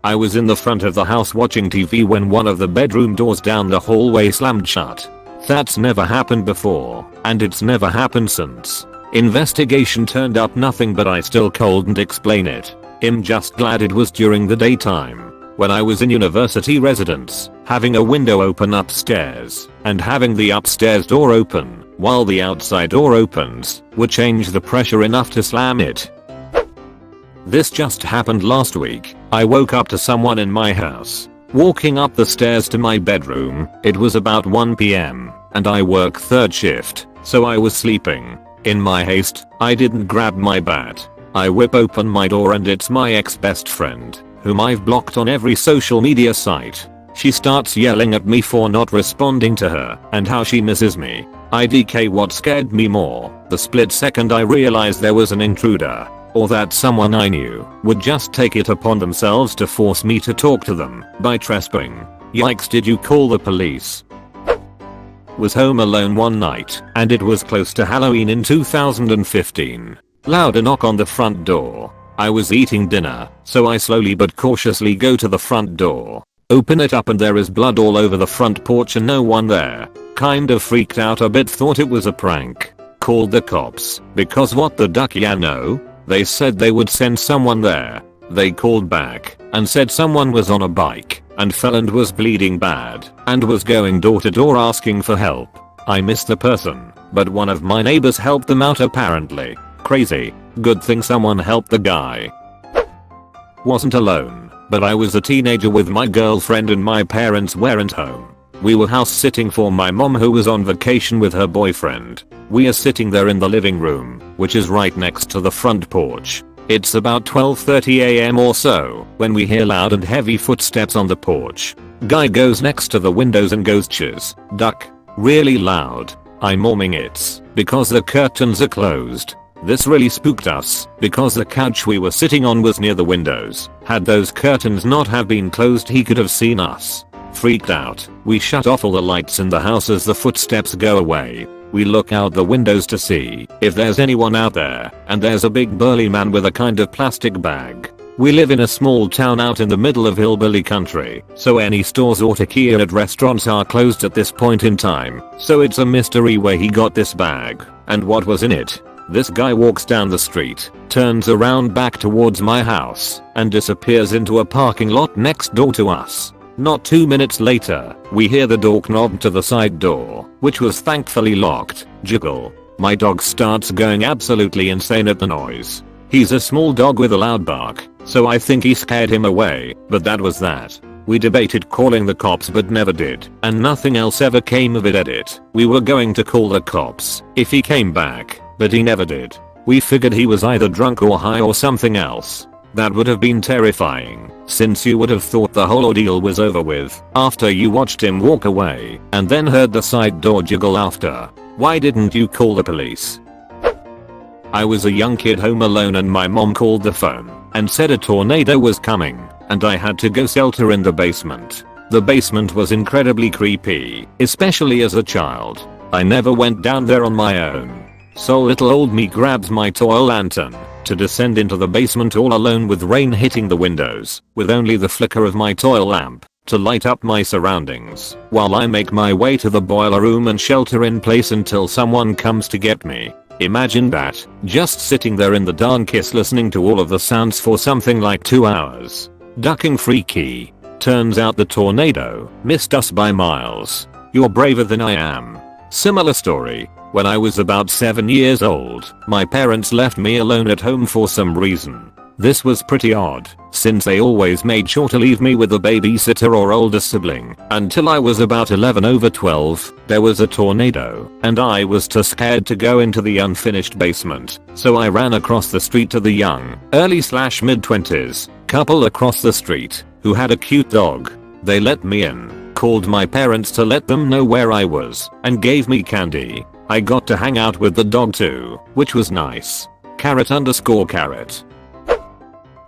I was in the front of the house watching TV when one of the bedroom doors down the hallway slammed shut. That's never happened before, and it's never happened since. Investigation turned up nothing, but I still couldn't explain it. I'm just glad it was during the daytime, when I was in university residence, having a window open upstairs, and having the upstairs door open, while the outside door opens, would change the pressure enough to slam it. This just happened last week. I woke up to someone in my house Walking up the stairs to my bedroom, it was about 1 p.m. and I work third shift, so I was sleeping. In my haste, I didn't grab my bat. I whip open my door and it's my ex-best friend, whom I've blocked on every social media site. She starts yelling at me for not responding to her and how she misses me. IDK, what scared me more, the split second I realized there was an intruder, or that someone I knew would just take it upon themselves to force me to talk to them by trespassing. Yikes, did you call the police? Was home alone one night, and it was close to Halloween in 2015. Louder knock on the front door. I was eating dinner, so I slowly but cautiously go to the front door. Open it up and there is blood all over the front porch and no one there. Kind of freaked out a bit, thought it was a prank. Called the cops, because what the duck, yeah, no. They said they would send someone there. They called back and said someone was on a bike and fell and was bleeding bad and was going door to door asking for help. I missed the person, but one of my neighbors helped them out apparently. Crazy. Good thing someone helped the guy. Wasn't alone, but I was a teenager with my girlfriend and my parents weren't home. We were house sitting for my mom who was on vacation with her boyfriend. We are sitting there in the living room, which is right next to the front porch. It's about 12:30 a.m. or so when we hear loud and heavy footsteps on the porch. Guy goes next to the windows and goes "Cheers, duck." Really loud. I'm momming it's because the curtains are closed. This really spooked us because the couch we were sitting on was near the windows. Had those curtains not have been closed, he could have seen us. Freaked out, we shut off all the lights in the house as the footsteps go away. We look out the windows to see if there's anyone out there, and there's a big burly man with a kind of plastic bag. We live in a small town out in the middle of hillbilly country, so any stores or tequila at restaurants are closed at this point in time, so it's a mystery where he got this bag and what was in it. This guy walks down the street, turns around back towards my house, and disappears into a parking lot next door to us. Not 2 minutes later, we hear the door knob to the side door, which was thankfully locked, jiggle. My dog starts going absolutely insane at the noise. He's a small dog with a loud bark, so I think he scared him away, but that was that. We debated calling the cops but never did, and nothing else ever came of it. Edit. We were going to call the cops if he came back, but he never did. We figured he was either drunk or high or something else. That would have been terrifying, since you would have thought the whole ordeal was over with after you watched him walk away and then heard the side door jiggle after. Why didn't you call the police? I was a young kid home alone and my mom called the phone and said a tornado was coming and I had to go shelter in the basement. The basement was incredibly creepy, especially as a child. I never went down there on my own. So little old me grabs my toy lantern to descend into the basement all alone with rain hitting the windows, with only the flicker of my toy lamp to light up my surroundings, while I make my way to the boiler room and shelter in place until someone comes to get me. Imagine that, just sitting there in the darkness listening to all of the sounds for something like 2 hours. Ducking freaky. Turns out the tornado missed us by miles. You're braver than I am. Similar story. When I was about 7 years old, my parents left me alone at home for some reason. This was pretty odd, since they always made sure to leave me with a babysitter or older sibling. Until I was about 11/12, there was a tornado, and I was too scared to go into the unfinished basement, so I ran across the street to the young, early/mid-20s, couple across the street, who had a cute dog. They let me in, called my parents to let them know where I was, and gave me candy. I got to hang out with the dog too, which was nice. _carrot.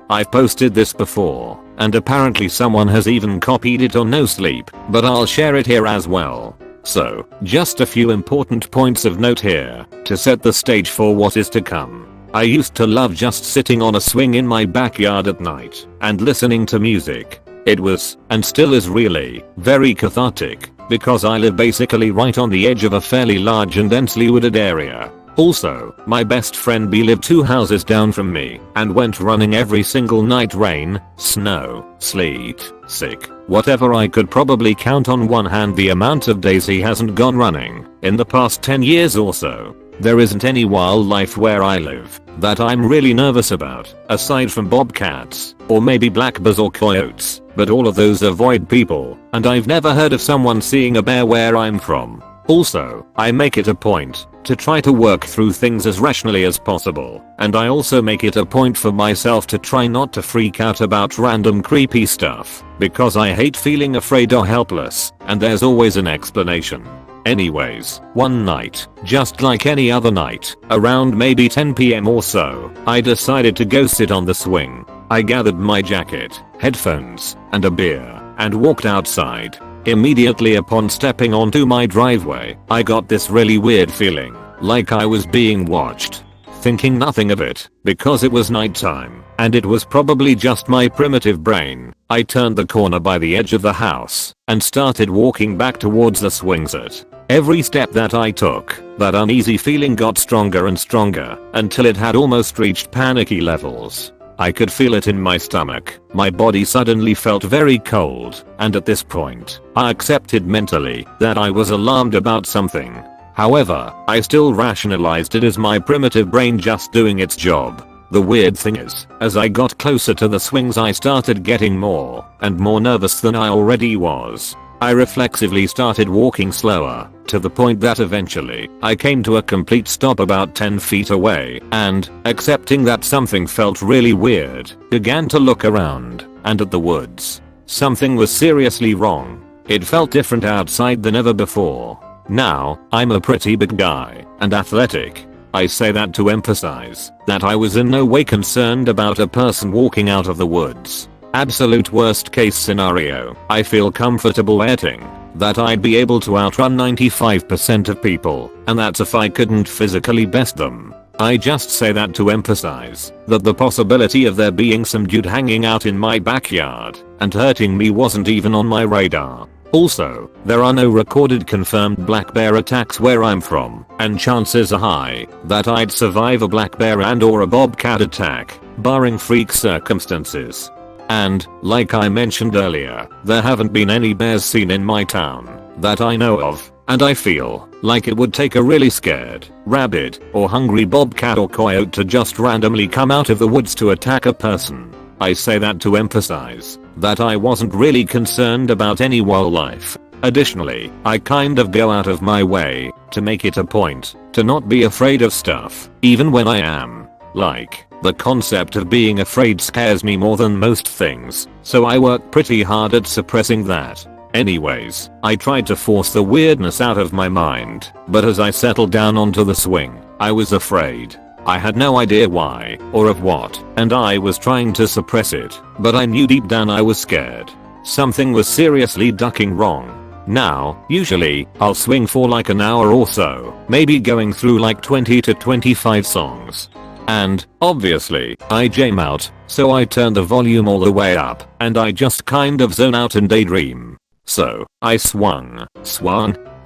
I've posted this before, and apparently someone has even copied it on No Sleep, but I'll share it here as well. So, just a few important points of note here, to set the stage for what is to come. I used to love just sitting on a swing in my backyard at night, and listening to music. It was, and still is really, very cathartic, because I live basically right on the edge of a fairly large and densely wooded area. Also, my best friend B lived 2 houses down from me and went running every single night, rain, snow, sleet, sick, whatever. I could probably count on one hand the amount of days he hasn't gone running in the past 10 years or so. There isn't any wildlife where I live that I'm really nervous about, aside from bobcats, or maybe black bears or coyotes, but all of those avoid people, and I've never heard of someone seeing a bear where I'm from. Also, I make it a point to try to work through things as rationally as possible, and I also make it a point for myself to try not to freak out about random creepy stuff, because I hate feeling afraid or helpless, and there's always an explanation. Anyways, one night, just like any other night, around maybe 10 PM or so, I decided to go sit on the swing. I gathered my jacket, headphones, and a beer, and walked outside. Immediately upon stepping onto my driveway, I got this really weird feeling, like I was being watched. Thinking nothing of it, because it was nighttime, and it was probably just my primitive brain, I turned the corner by the edge of the house, and started walking back towards the swing set. Every step that I took, that uneasy feeling got stronger and stronger, until it had almost reached panicky levels. I could feel it in my stomach, my body suddenly felt very cold, and at this point, I accepted mentally that I was alarmed about something. However, I still rationalized it as my primitive brain just doing its job. The weird thing is, as I got closer to the swings I started getting more and more nervous than I already was. I reflexively started walking slower, to the point that eventually, I came to a complete stop about 10 feet away and, accepting that something felt really weird, began to look around and at the woods. Something was seriously wrong. It felt different outside than ever before. Now, I'm a pretty big guy and athletic. I say that to emphasize that I was in no way concerned about a person walking out of the woods. Absolute worst case scenario, I feel comfortable betting that I'd be able to outrun 95% of people, and that's if I couldn't physically best them. I just say that to emphasize that the possibility of there being some dude hanging out in my backyard and hurting me wasn't even on my radar. Also, there are no recorded confirmed black bear attacks where I'm from, and chances are high that I'd survive a black bear and or a bobcat attack, barring freak circumstances. And, like I mentioned earlier, there haven't been any bears seen in my town that I know of, and I feel like it would take a really scared, rabid, or hungry bobcat or coyote to just randomly come out of the woods to attack a person. I say that to emphasize that I wasn't really concerned about any wildlife. Additionally, I kind of go out of my way to make it a point to not be afraid of stuff, even when I am. Like, the concept of being afraid scares me more than most things, so I work pretty hard at suppressing that. Anyways, I tried to force the weirdness out of my mind, but as I settled down onto the swing, I was afraid. I had no idea why, or of what, and I was trying to suppress it, but I knew deep down I was scared. Something was seriously ducking wrong. Now, usually, I'll swing for like an hour or so, maybe going through like 20 to 25 songs. And, obviously, I jam out, so I turn the volume all the way up, and I just kind of zone out and daydream. So, I swung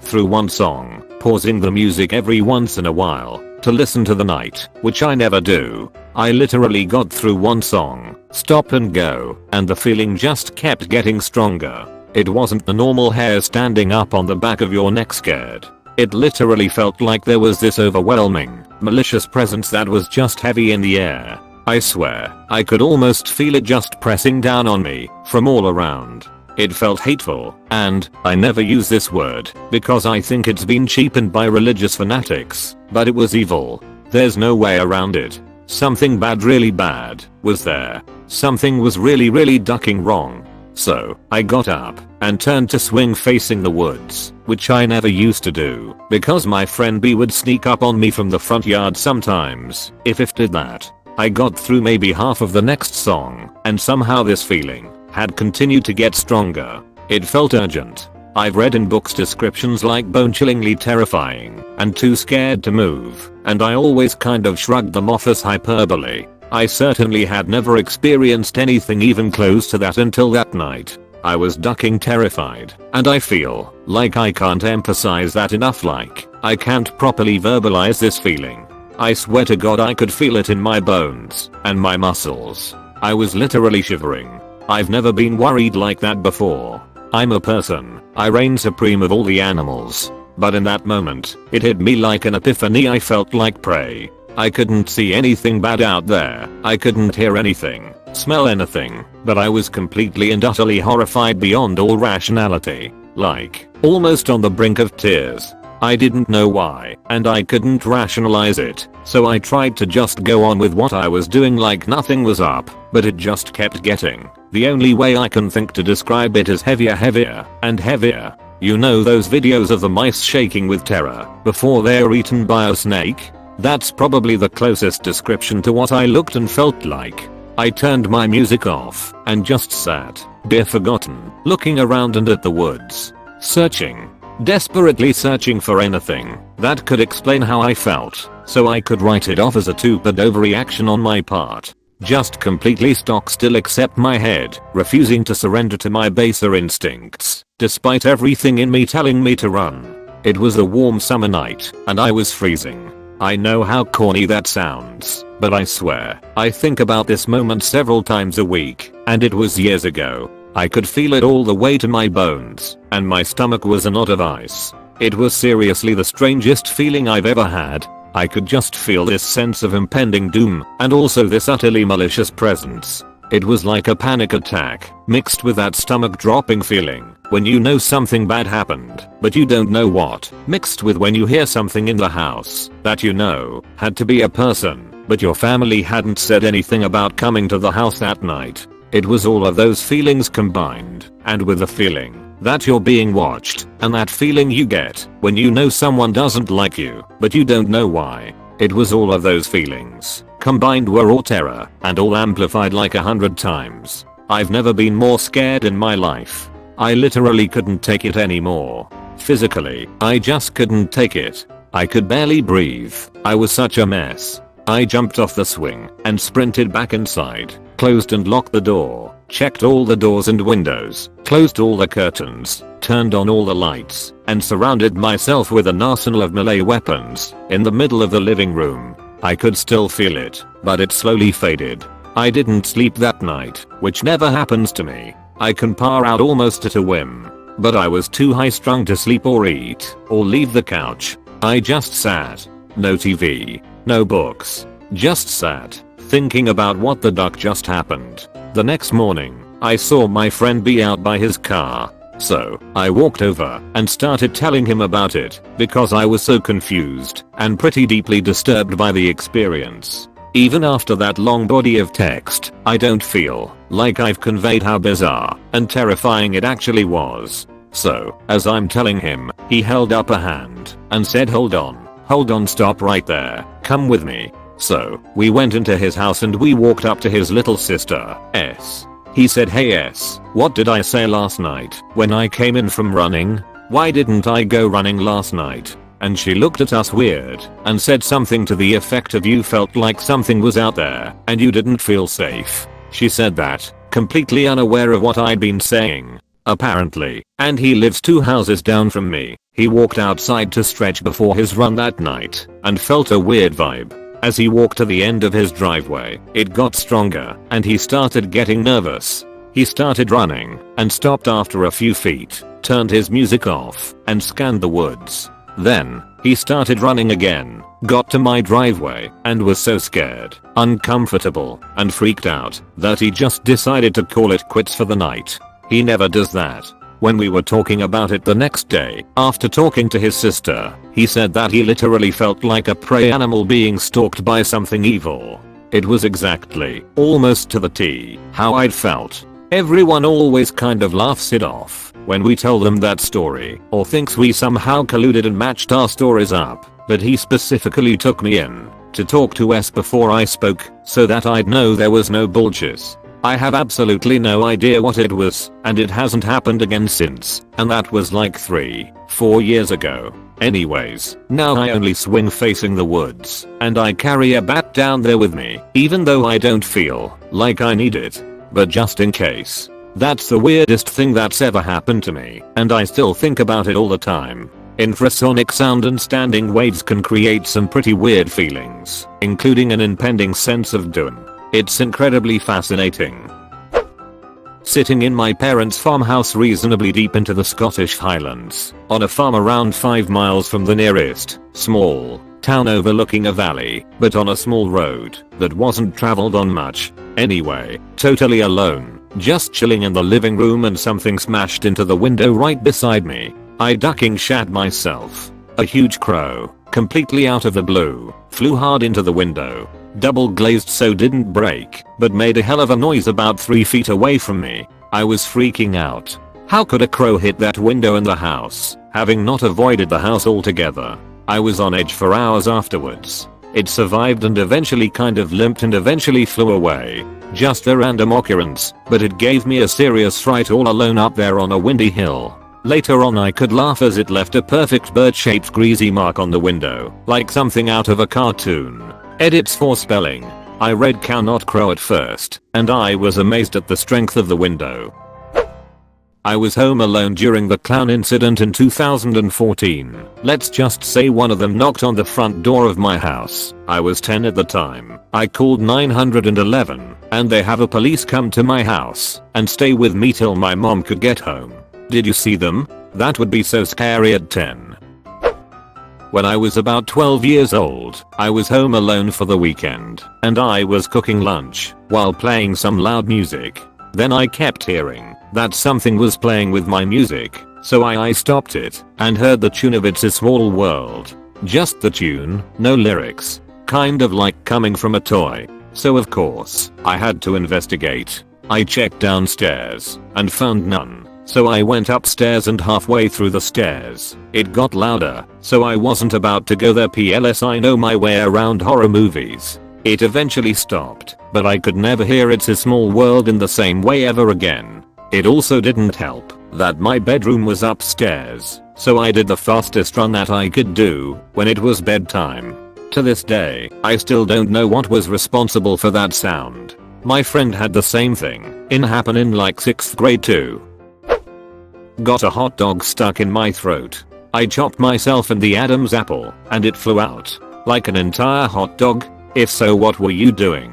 through one song, pausing the music every once in a while to listen to the night, which I never do. I literally got through one song, stop and go, and the feeling just kept getting stronger. It wasn't the normal hair standing up on the back of your neck scared. It literally felt like there was this overwhelming, malicious presence that was just heavy in the air. I swear, I could almost feel it just pressing down on me from all around. It felt hateful, and I never use this word because I think it's been cheapened by religious fanatics, but it was evil. There's no way around it. Something bad, really bad, was there. Something was really ducking wrong. So, I got up and turned to swing facing the woods, which I never used to do because my friend B would sneak up on me from the front yard sometimes, if did that. I got through maybe half of the next song, and somehow this feeling had continued to get stronger. It felt urgent. I've read in books descriptions like bone-chillingly terrifying and too scared to move, and I always kind of shrugged them off as hyperbole. I certainly had never experienced anything even close to that until that night. I was ducking terrified, and I feel like I can't emphasize that enough. Like, I can't properly verbalize this feeling. I swear to God I could feel it in my bones and my muscles. I was literally shivering. I've never been worried like that before. I'm a person. I reign supreme of all the animals. but in that moment, it hit me like an epiphany. I felt like prey. I couldn't see anything bad out there. I couldn't hear anything, smell anything, but I was completely and utterly horrified beyond all rationality. Like, almost on the brink of tears. I didn't know why, and I couldn't rationalize it, so I tried to just go on with what I was doing like nothing was up, but it just kept getting. The only way I can think to describe it is heavier, and heavier. You know those videos of the mice shaking with terror before they're eaten by a snake? That's probably the closest description to what I looked and felt like. I turned my music off and just sat, dear forgotten, looking around and at the woods. Searching. Desperately searching for anything that could explain how I felt, so I could write it off as a stupid overreaction on my part. Just completely stock still except my head, refusing to surrender to my baser instincts, despite everything in me telling me to run. It was a warm summer night, and I was freezing. I know how corny that sounds, but I swear, I think about this moment several times a week, and it was years ago. I could feel it all the way to my bones, and my stomach was a knot of ice. It was seriously the strangest feeling I've ever had. I could just feel this sense of impending doom, and also this utterly malicious presence. It was like a panic attack, mixed with that stomach dropping feeling, when you know something bad happened, but you don't know what, mixed with when you hear something in the house, that you know, had to be a person, but your family hadn't said anything about coming to the house that night. It was all of those feelings combined, and with the feeling that you're being watched, and that feeling you get when you know someone doesn't like you, but you don't know why. It was all of those feelings combined were all terror, and all amplified like 100 times. I've never been more scared in my life. I literally couldn't take it anymore. Physically, I just couldn't take it. I could barely breathe. I was such a mess. I jumped off the swing and sprinted back inside, closed and locked the door, checked all the doors and windows, closed all the curtains, turned on all the lights, and surrounded myself with an arsenal of melee weapons in the middle of the living room. I could still feel it, but it slowly faded. I didn't sleep that night, which never happens to me. I can power out almost at a whim, but I was too high strung to sleep or eat, or leave the couch. I just sat. No TV, no books. Just sat, thinking about what the duck just happened. The next morning, I saw my friend be out by his car. So, I walked over and started telling him about it, because I was so confused and pretty deeply disturbed by the experience. Even after that long body of text, I don't feel like I've conveyed how bizarre and terrifying it actually was. So, as I'm telling him, he held up a hand and said, hold on, stop right there, come with me. So, we went into his house and we walked up to his little sister, S. He said, hey S, what did I say last night when I came in from running? Why didn't I go running last night? And she looked at us weird and said something to the effect of you felt like something was out there and you didn't feel safe. She said that, completely unaware of what I'd been saying. Apparently, and he lives 2 houses down from me. He walked outside to stretch before his run that night and felt a weird vibe. As he walked to the end of his driveway, it got stronger and he started getting nervous. He started running and stopped after a few feet, turned his music off and scanned the woods. Then, he started running again, got to my driveway and was so scared, uncomfortable, and freaked out that he just decided to call it quits for the night. He never does that. When we were talking about it the next day, after talking to his sister, he said that he literally felt like a prey animal being stalked by something evil. It was exactly, almost to the T, how I'd felt. Everyone always kind of laughs it off when we tell them that story, or thinks we somehow colluded and matched our stories up, but he specifically took me in to talk to S before I spoke, so that I'd know there was no bullshit. I have absolutely no idea what it was, and it hasn't happened again since, and that was like 3-4 years ago. Anyways, now I only swing facing the woods, and I carry a bat down there with me, even though I don't feel like I need it. But just in case. That's the weirdest thing that's ever happened to me, and I still think about it all the time. Infrasonic sound and standing waves can create some pretty weird feelings, including an impending sense of doom. It's incredibly fascinating. sitting in my parents' farmhouse reasonably deep into the Scottish Highlands, on a farm around 5 miles from the nearest, small, town overlooking a valley, but on a small road that wasn't traveled on much. Anyway, totally alone, just chilling in the living room and something smashed into the window right beside me. I ducking shat myself. A huge crow, completely out of the blue, flew hard into the window. Double glazed so didn't break, but made a hell of a noise about 3 feet away from me. I was freaking out. How could a crow hit that window in the house, having not avoided the house altogether? I was on edge for hours afterwards. It survived and eventually kind of limped and eventually flew away. Just a random occurrence, but it gave me a serious fright all alone up there on a windy hill. Later on I could laugh as it left a perfect bird-shaped greasy mark on the window, like something out of a cartoon. Edits for spelling. I read cow not crow at first, and I was amazed at the strength of the window. I was home alone during the clown incident in 2014. Let's just say one of them knocked on the front door of my house. I was 10 at the time. I called 911, and they have a police come to my house and stay with me till my mom could get home. Did you see them? That would be so scary at 10. When I was about 12 years old, I was home alone for the weekend, and I was cooking lunch while playing some loud music. Then I kept hearing that something was playing with my music, so I stopped it and heard the tune of It's a Small World. Just the tune, no lyrics. Kind of like coming from a toy. So of course, I had to investigate. I checked downstairs and found none. So I went upstairs and halfway through the stairs, it got louder, so I wasn't about to go there. PLS I know my way around horror movies. It eventually stopped, but I could never hear It's a Small World in the same way ever again. It also didn't help that my bedroom was upstairs, so I did the fastest run that I could do when it was bedtime. To this day, I still don't know what was responsible for that sound. My friend had the same thing happen in like 6th grade too. Got a hot dog stuck in my throat. I chopped myself in the Adam's apple, and it flew out. Like an entire hot dog? If so, what were you doing?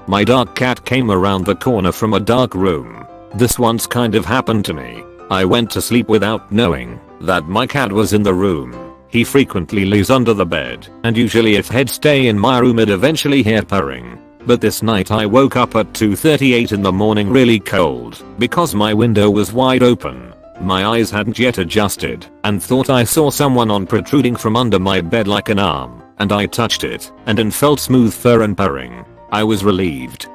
My dark cat came around the corner from a dark room. This once kind of happened to me. I went to sleep without knowing that my cat was in the room. He frequently lays under the bed, and usually if he'd stay in my room I'd eventually hear purring. But this night I woke up at 2:38 in the morning really cold because my window was wide open. My eyes hadn't yet adjusted and thought I saw someone protruding from under my bed like an arm, and I touched it and felt smooth fur and purring. I was relieved.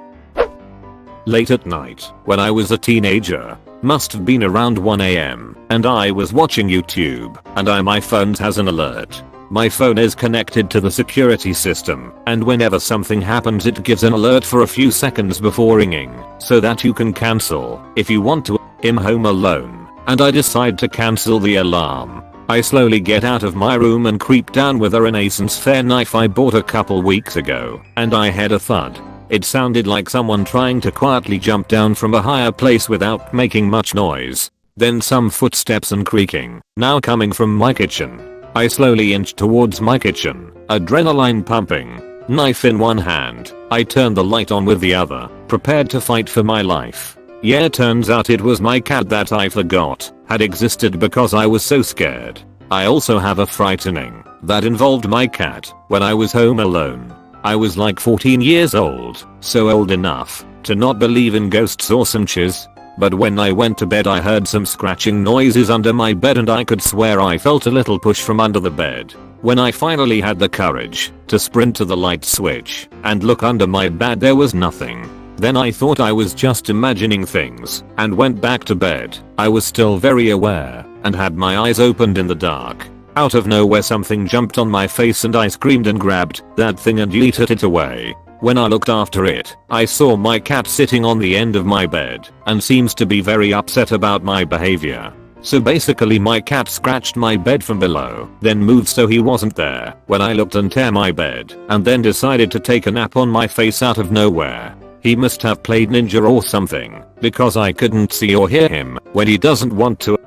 Late at night, when I was a teenager, must have been around 1 AM, and I was watching YouTube, and my phone has an alert. My phone is connected to the security system, and whenever something happens it gives an alert for a few seconds before ringing, so that you can cancel if you want to. I'm home alone, and I decide to cancel the alarm. I slowly get out of my room and creep down with a Renaissance fair knife I bought a couple weeks ago, and I heard a thud. It sounded like someone trying to quietly jump down from a higher place without making much noise. Then some footsteps and creaking, now coming from my kitchen. I slowly inched towards my kitchen, adrenaline pumping. Knife in one hand, I turned the light on with the other, prepared to fight for my life. Yeah, turns out it was my cat that I forgot had existed because I was so scared. I also have a frightening that involved my cat when I was home alone. I was like 14 years old, so old enough to not believe in ghosts or cinches. But when I went to bed I heard some scratching noises under my bed and I could swear I felt a little push from under the bed. When I finally had the courage to sprint to the light switch and look under my bed there was nothing. Then I thought I was just imagining things and went back to bed. I was still very aware and had my eyes opened in the dark. Out of nowhere something jumped on my face and I screamed and grabbed that thing and yeeted it away. When I looked after it, I saw my cat sitting on the end of my bed and seems to be very upset about my behavior. So basically my cat scratched my bed from below, then moved so he wasn't there when I looked under my bed, and then decided to take a nap on my face out of nowhere. He must have played ninja or something, because I couldn't see or hear him when he doesn't want to.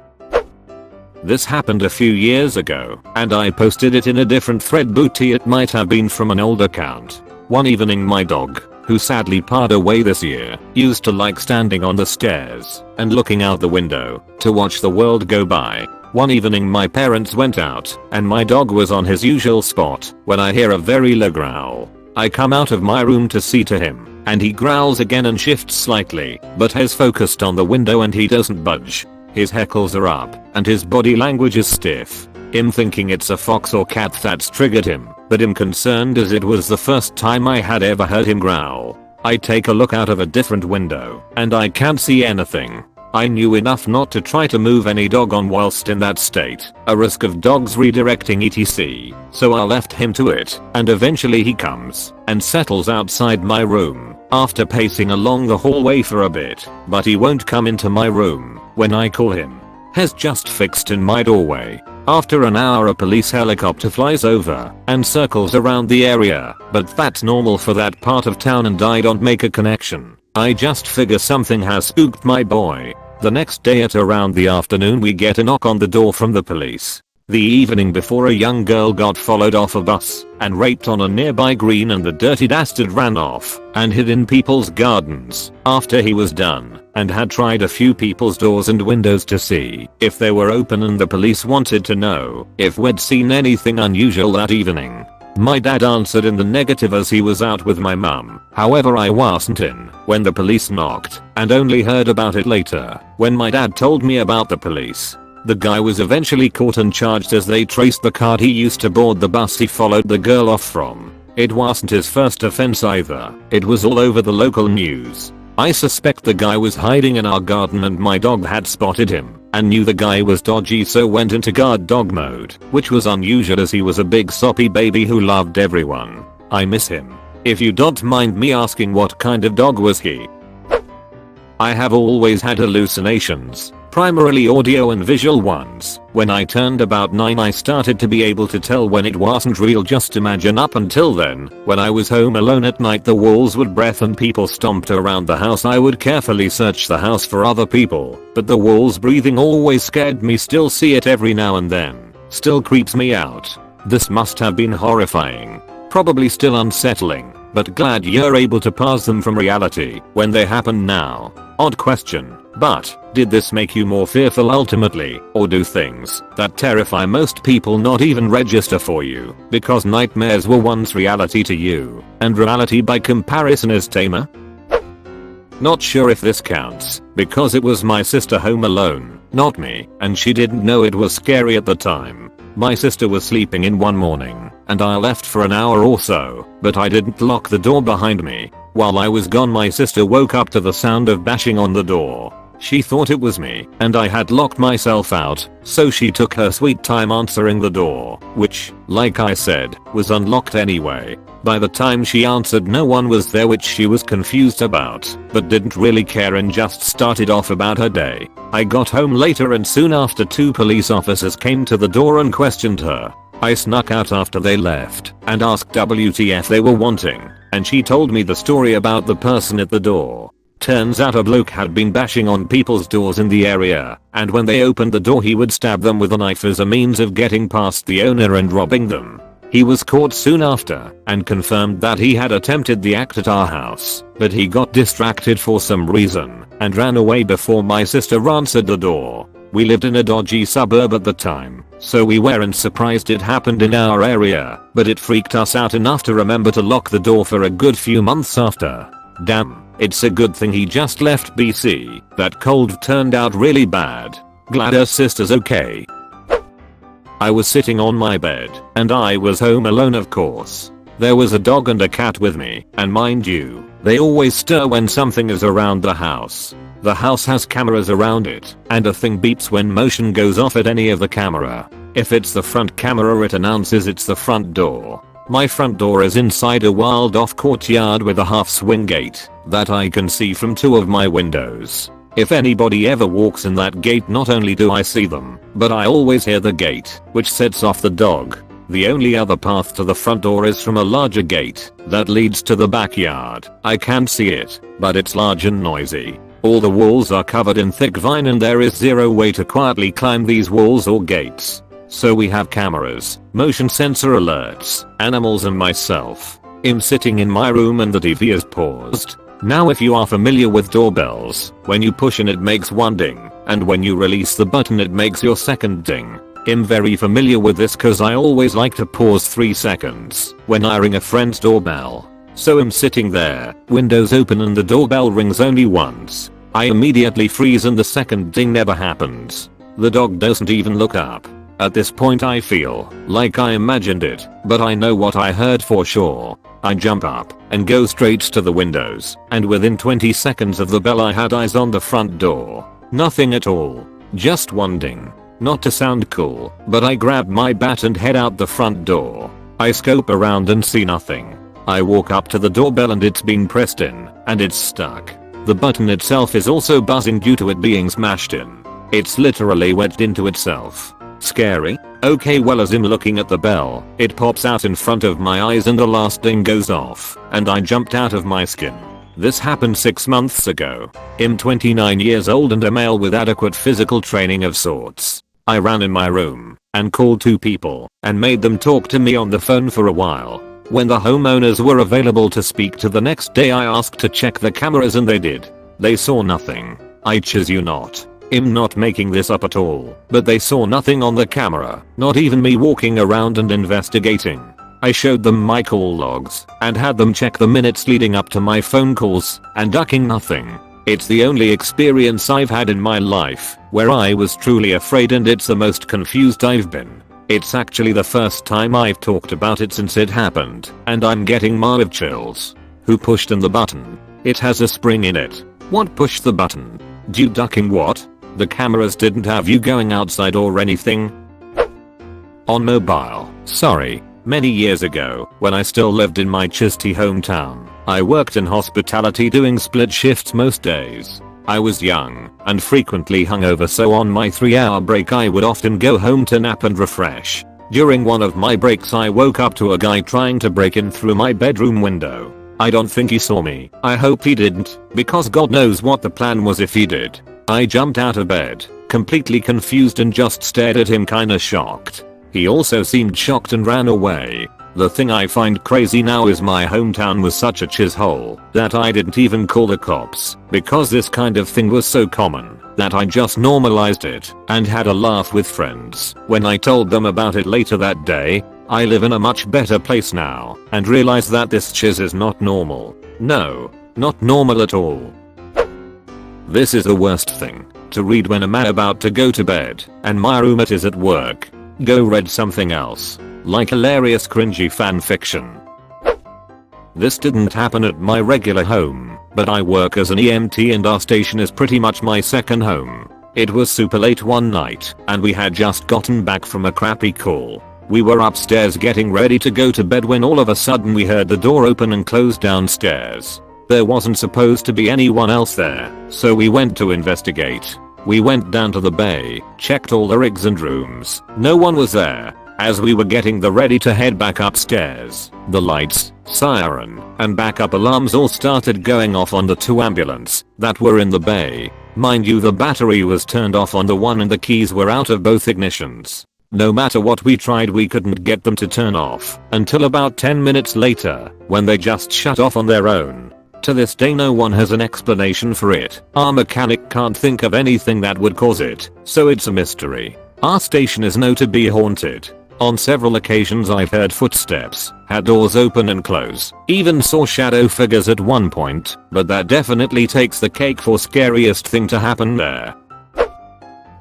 This happened a few years ago, and I posted it in a different thread. Booty, it might have been from an old account. One evening my dog who sadly passed away this year, used to like standing on the stairs and looking out the window to watch the world go by. One evening my parents went out and my dog was on his usual spot when I hear a very low growl. I come out of my room to see to him and he growls again and shifts slightly but has focused on the window and he doesn't budge. His heckles are up and his body language is stiff. I'm thinking it's a fox or cat that's triggered him, but I'm concerned as it was the first time I had ever heard him growl. I take a look out of a different window and I can't see anything. I knew enough not to try to move any dog on whilst in that state, a risk of dogs redirecting etc. So I left him to it and eventually he comes and settles outside my room after pacing along the hallway for a bit, but he won't come into my room when I call him. Has just fixed in my doorway. After an hour a police helicopter flies over and circles around the area, but that's normal for that part of town and I don't make a connection. I just figure something has spooked my boy. The next day at around the afternoon we get a knock on the door from the police. The evening before a young girl got followed off a bus and raped on a nearby green and the dirty dastard ran off and hid in people's gardens after he was done and had tried a few people's doors and windows to see if they were open and the police wanted to know if we'd seen anything unusual that evening. My dad answered in the negative as he was out with my mum. However I wasn't in when the police knocked and only heard about it later when my dad told me about the police. The guy was eventually caught and charged as they traced the car he used to board the bus he followed the girl off from. It wasn't his first offense either. It was all over the local news. I suspect the guy was hiding in our garden and my dog had spotted him and knew the guy was dodgy so went into guard dog mode, which was unusual as he was a big soppy baby who loved everyone. I miss him. If you don't mind me asking, what kind of dog was he? I have always had hallucinations, primarily audio and visual ones. When I turned about 9 I started to be able to tell when it wasn't real. Just imagine up until then, when I was home alone at night the walls would breathe and people stomped around the house. I would carefully search the house for other people, but the walls breathing always scared me. Still see it every now and then. Still creeps me out. This must have been horrifying. Probably still unsettling, but glad you're able to parse them from reality when they happen now. Odd question, but did this make you more fearful ultimately, or do things that terrify most people not even register for you because nightmares were once reality to you and reality by comparison is tamer? Not sure if this counts because it was my sister home alone, not me, and she didn't know it was scary at the time. My sister was sleeping in one morning and I left for an hour or so, but I didn't lock the door behind me. While I was gone my sister woke up to the sound of bashing on the door. She thought it was me and I had locked myself out, so she took her sweet time answering the door, which, like I said, was unlocked anyway. By the time she answered no one was there, which she was confused about, but didn't really care and just started off about her day. I got home later and soon after 2 police officers came to the door and questioned her. I snuck out after they left and asked WTF they were wanting, and she told me the story about the person at the door. Turns out a bloke had been bashing on people's doors in the area, and when they opened the door he would stab them with a knife as a means of getting past the owner and robbing them. He was caught soon after and confirmed that he had attempted the act at our house, but he got distracted for some reason and ran away before my sister answered the door. We lived in a dodgy suburb at the time, so we weren't surprised it happened in our area, but it freaked us out enough to remember to lock the door for a good few months after. Damn, it's a good thing he just left BC. That cold turned out really bad. Glad her sister's okay. I was sitting on my bed, and I was home alone of course. There was a dog and a cat with me, and mind you, they always stir when something is around the house. The house has cameras around it, and a thing beeps when motion goes off at any of the camera. If it's the front camera it announces it's the front door. My front door is inside a walled off courtyard with a half swing gate that I can see from 2 of my windows. If anybody ever walks in that gate not only do I see them, but I always hear the gate, which sets off the dog. The only other path to the front door is from a larger gate that leads to the backyard. I can't see it, but it's large and noisy. All the walls are covered in thick vine and there is zero way to quietly climb these walls or gates. So we have cameras, motion sensor alerts, animals and myself. I'm sitting in my room and the TV is paused. Now if you are familiar with doorbells, when you push and it makes one ding, and when you release the button it makes your second ding. I'm very familiar with this cause I always like to pause 3 seconds when I ring a friend's doorbell. So I'm sitting there, windows open and the doorbell rings only once. I immediately freeze and the second ding never happens. The dog doesn't even look up. At this point I feel like I imagined it, but I know what I heard for sure. I jump up and go straight to the windows, and within 20 seconds of the bell I had eyes on the front door. Nothing at all. Just one ding. Not to sound cool, but I grab my bat and head out the front door. I scope around and see nothing. I walk up to the doorbell and it's been pressed in, and it's stuck. The button itself is also buzzing due to it being smashed in. It's literally wedged into itself. Scary? Okay, well as I'm looking at the bell, it pops out in front of my eyes and the last ding goes off, and I jumped out of my skin. This happened 6 months ago. I'm 29 years old and a male with adequate physical training of sorts. I ran in my room and called 2 people and made them talk to me on the phone for a while. When the homeowners were available to speak to the next day I asked to check the cameras and they did. They saw nothing. I chiz you not. I'm not making this up at all, but they saw nothing on the camera, not even me walking around and investigating. I showed them my call logs and had them check the minutes leading up to my phone calls and ducking nothing. It's the only experience I've had in my life where I was truly afraid and it's the most confused I've been. It's actually the first time I've talked about it since it happened and I'm getting mild chills. Who pushed in the button? It has a spring in it. What pushed the button? You ducking what? The cameras didn't have you going outside or anything? On mobile. Sorry. Many years ago, when I still lived in my chisty hometown, I worked in hospitality doing split shifts most days. I was young and frequently hungover, so on my 3-hour break I would often go home to nap and refresh. During one of my breaks I woke up to a guy trying to break in through my bedroom window. I don't think he saw me. I hope he didn't, because God knows what the plan was if he did. I jumped out of bed, completely confused, and just stared at him kinda shocked. He also seemed shocked and ran away. The thing I find crazy now is my hometown was such a chiz hole that I didn't even call the cops because this kind of thing was so common that I just normalized it and had a laugh with friends. When I told them about it later that day, I live in a much better place now and realize that this chiz is not normal. No, not normal at all. This is the worst thing to read when I'm about to go to bed and my roommate is at work. Go read something else, like hilarious cringy fanfiction. This didn't happen at my regular home, but I work as an EMT and our station is pretty much my second home. It was super late one night and we had just gotten back from a crappy call. We were upstairs getting ready to go to bed when all of a sudden we heard the door open and close downstairs. There wasn't supposed to be anyone else there, so we went to investigate. We went down to the bay, checked all the rigs and rooms. No one was there. As we were getting ready to head back upstairs, the lights, siren, and backup alarms all started going off on the 2 ambulances that were in the bay. Mind you, the battery was turned off on the one and the keys were out of both ignitions. No matter what we tried, we couldn't get them to turn off until about 10 minutes later, when they just shut off on their own. To this day no one has an explanation for it. Our mechanic can't think of anything that would cause it, so it's a mystery. Our station is known to be haunted. On several occasions I've heard footsteps, had doors open and close, even saw shadow figures at one point, but that definitely takes the cake for scariest thing to happen there.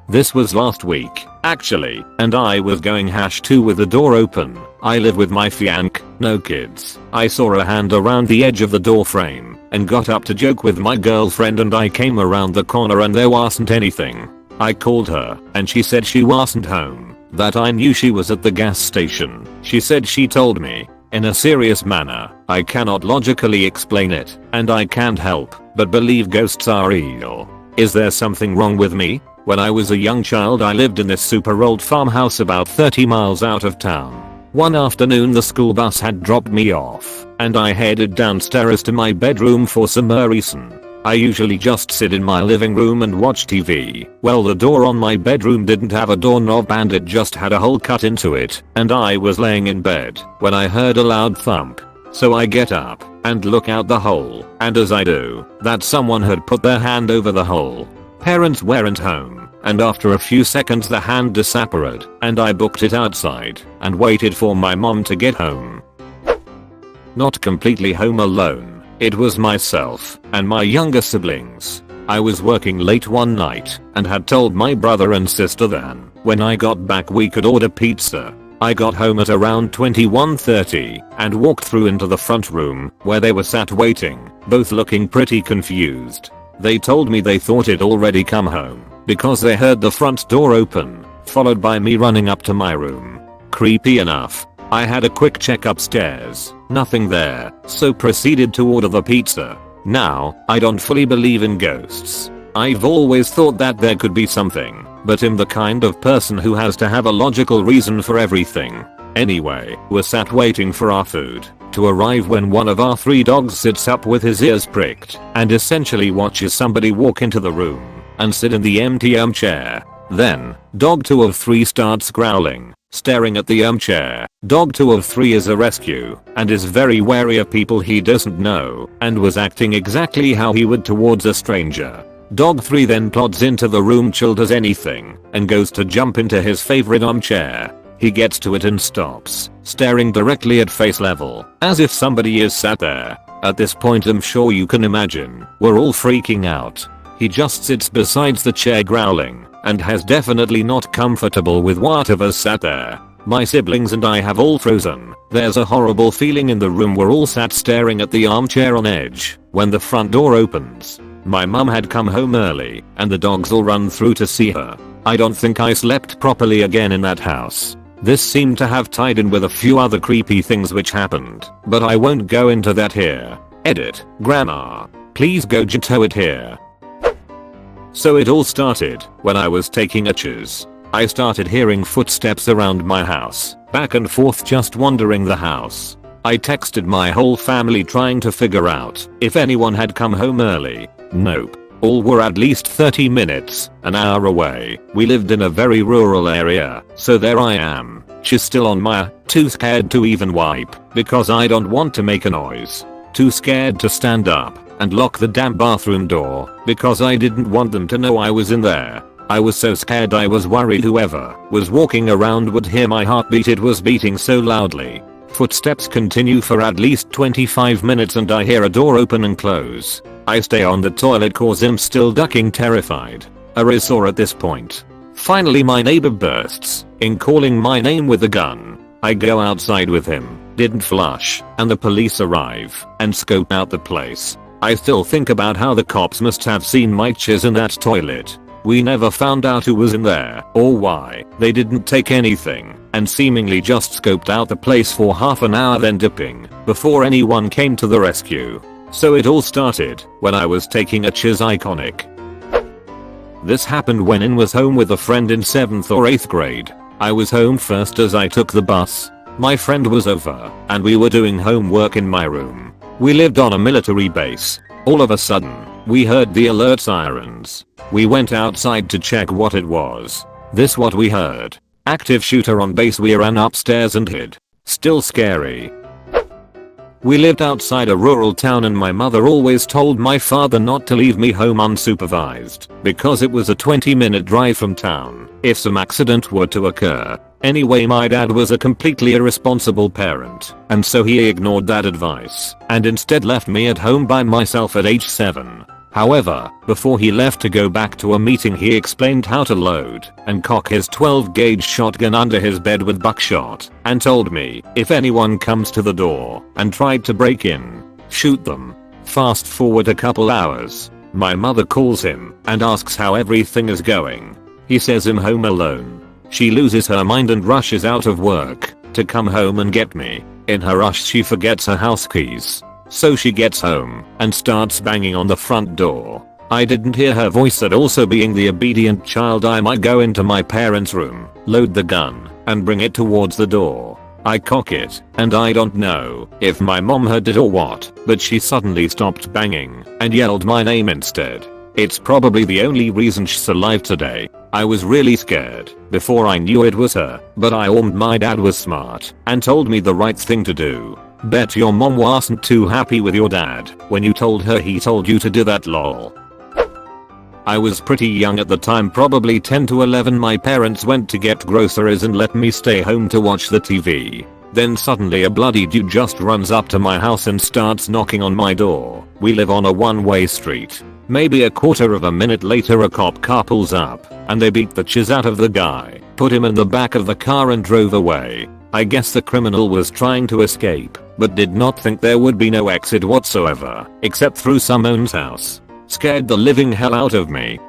This was last week, actually, and I was going #2 with the door open. I live with my fianc, no kids. I saw a hand around the edge of the door frame and got up to joke with my girlfriend, and I came around the corner and there wasn't anything. I called her and she said she wasn't home, that I knew she was at the gas station. She said she told me, in a serious manner. I cannot logically explain it, and I can't help but believe ghosts are real. Is there something wrong with me? When I was a young child I lived in this super old farmhouse about 30 miles out of town. One afternoon the school bus had dropped me off, and I headed downstairs to my bedroom for some reason. I usually just sit in my living room and watch TV. Well, the door on my bedroom didn't have a doorknob and it just had a hole cut into it, and I was laying in bed when I heard a loud thump. So I get up and look out the hole, and as I do, that someone had put their hand over the hole. Parents weren't home, and after a few seconds the hand disappeared, and I booked it outside and waited for my mom to get home. Not completely home alone, it was myself and my younger siblings. I was working late one night and had told my brother and sister that when I got back we could order pizza. I got home at around 21:30 and walked through into the front room where they were sat waiting, both looking pretty confused. They told me they thought it already come home because they heard the front door open, followed by me running up to my room. Creepy enough. I had a quick check upstairs, nothing there, so proceeded to order the pizza. Now, I don't fully believe in ghosts. I've always thought that there could be something, but I'm the kind of person who has to have a logical reason for everything. Anyway, we're sat waiting for our food to arrive when one of our 3 dogs sits up with his ears pricked and essentially watches somebody walk into the room and sit in the empty armchair. Then, dog 2 of 3 starts growling, staring at the armchair. Dog 2 of 3 is a rescue and is very wary of people he doesn't know and was acting exactly how he would towards a stranger. Dog 3 then plods into the room chilled as anything and goes to jump into his favorite armchair. He gets to it and stops, staring directly at face level, as if somebody is sat there. At this point I'm sure you can imagine, we're all freaking out. He just sits beside the chair growling and has definitely not comfortable with whatever's sat there. My siblings and I have all frozen. There's a horrible feeling in the room. We're all sat staring at the armchair on edge when the front door opens. My mum had come home early and the dogs all run through to see her. I don't think I slept properly again in that house. This seemed to have tied in with a few other creepy things which happened, but I won't go into that here. Edit. Grandma. Please go jitto it here. So it all started when I was taking a chiz. I started hearing footsteps around my house, back and forth just wandering the house. I texted my whole family trying to figure out if anyone had come home early. Nope. All were at least 30 minutes, an hour away. We lived in a very rural area, so there I am. She's still on my too scared to even wipe because I don't want to make a noise. Too scared to stand up and lock the damn bathroom door because I didn't want them to know I was in there. I was so scared I was worried whoever was walking around would hear my heartbeat. It was beating so loudly. Footsteps continue for at least 25 minutes and I hear a door open and close. I stay on the toilet cause I'm still ducking terrified. A sore at this point. Finally my neighbor bursts in calling my name with a gun. I go outside with him, didn't flush, and the police arrive and scope out the place. I still think about how the cops must have seen my chiz in that toilet. We never found out who was in there or why. They didn't take anything and seemingly just scoped out the place for half an hour then dipping before anyone came to the rescue. So it all started when I was taking a chiz. Iconic. This happened when I was home with a friend in 7th or 8th grade. I was home first as I took the bus. My friend was over and we were doing homework in my room. We lived on a military base. All of a sudden, we heard the alert sirens. We went outside to check what it was. This what we heard. Active shooter on base. We ran upstairs and hid. Still scary. We lived outside a rural town and my mother always told my father not to leave me home unsupervised because it was a 20-minute drive from town if some accident were to occur. Anyway, my dad was a completely irresponsible parent and so he ignored that advice and instead left me at home by myself at age 7. However, before he left to go back to a meeting he explained how to load and cock his 12-gauge shotgun under his bed with buckshot and told me if anyone comes to the door and tried to break in, shoot them. Fast forward a couple hours. My mother calls him and asks how everything is going. He says I'm home alone. She loses her mind and rushes out of work to come home and get me. In her rush she forgets her house keys. So she gets home and starts banging on the front door. I didn't hear her voice and also being the obedient child I might go into my parents' room, load the gun, and bring it towards the door. I cock it, and I don't know if my mom heard it or what, but she suddenly stopped banging and yelled my name instead. It's probably the only reason she's alive today. I was really scared before I knew it was her, but I warned my dad was smart and told me the right thing to do. Bet your mom wasn't too happy with your dad when you told her he told you to do that, lol. I was pretty young at the time, probably 10 to 11. My parents went to get groceries and let me stay home to watch the TV. Then suddenly a bloody dude just runs up to my house and starts knocking on my door. We live on a one-way street. Maybe a quarter of a minute later a cop car pulls up and they beat the chiz out of the guy, put him in the back of the car and drove away. I guess the criminal was trying to escape, but did not think there would be no exit whatsoever, except through someone's house. Scared the living hell out of me.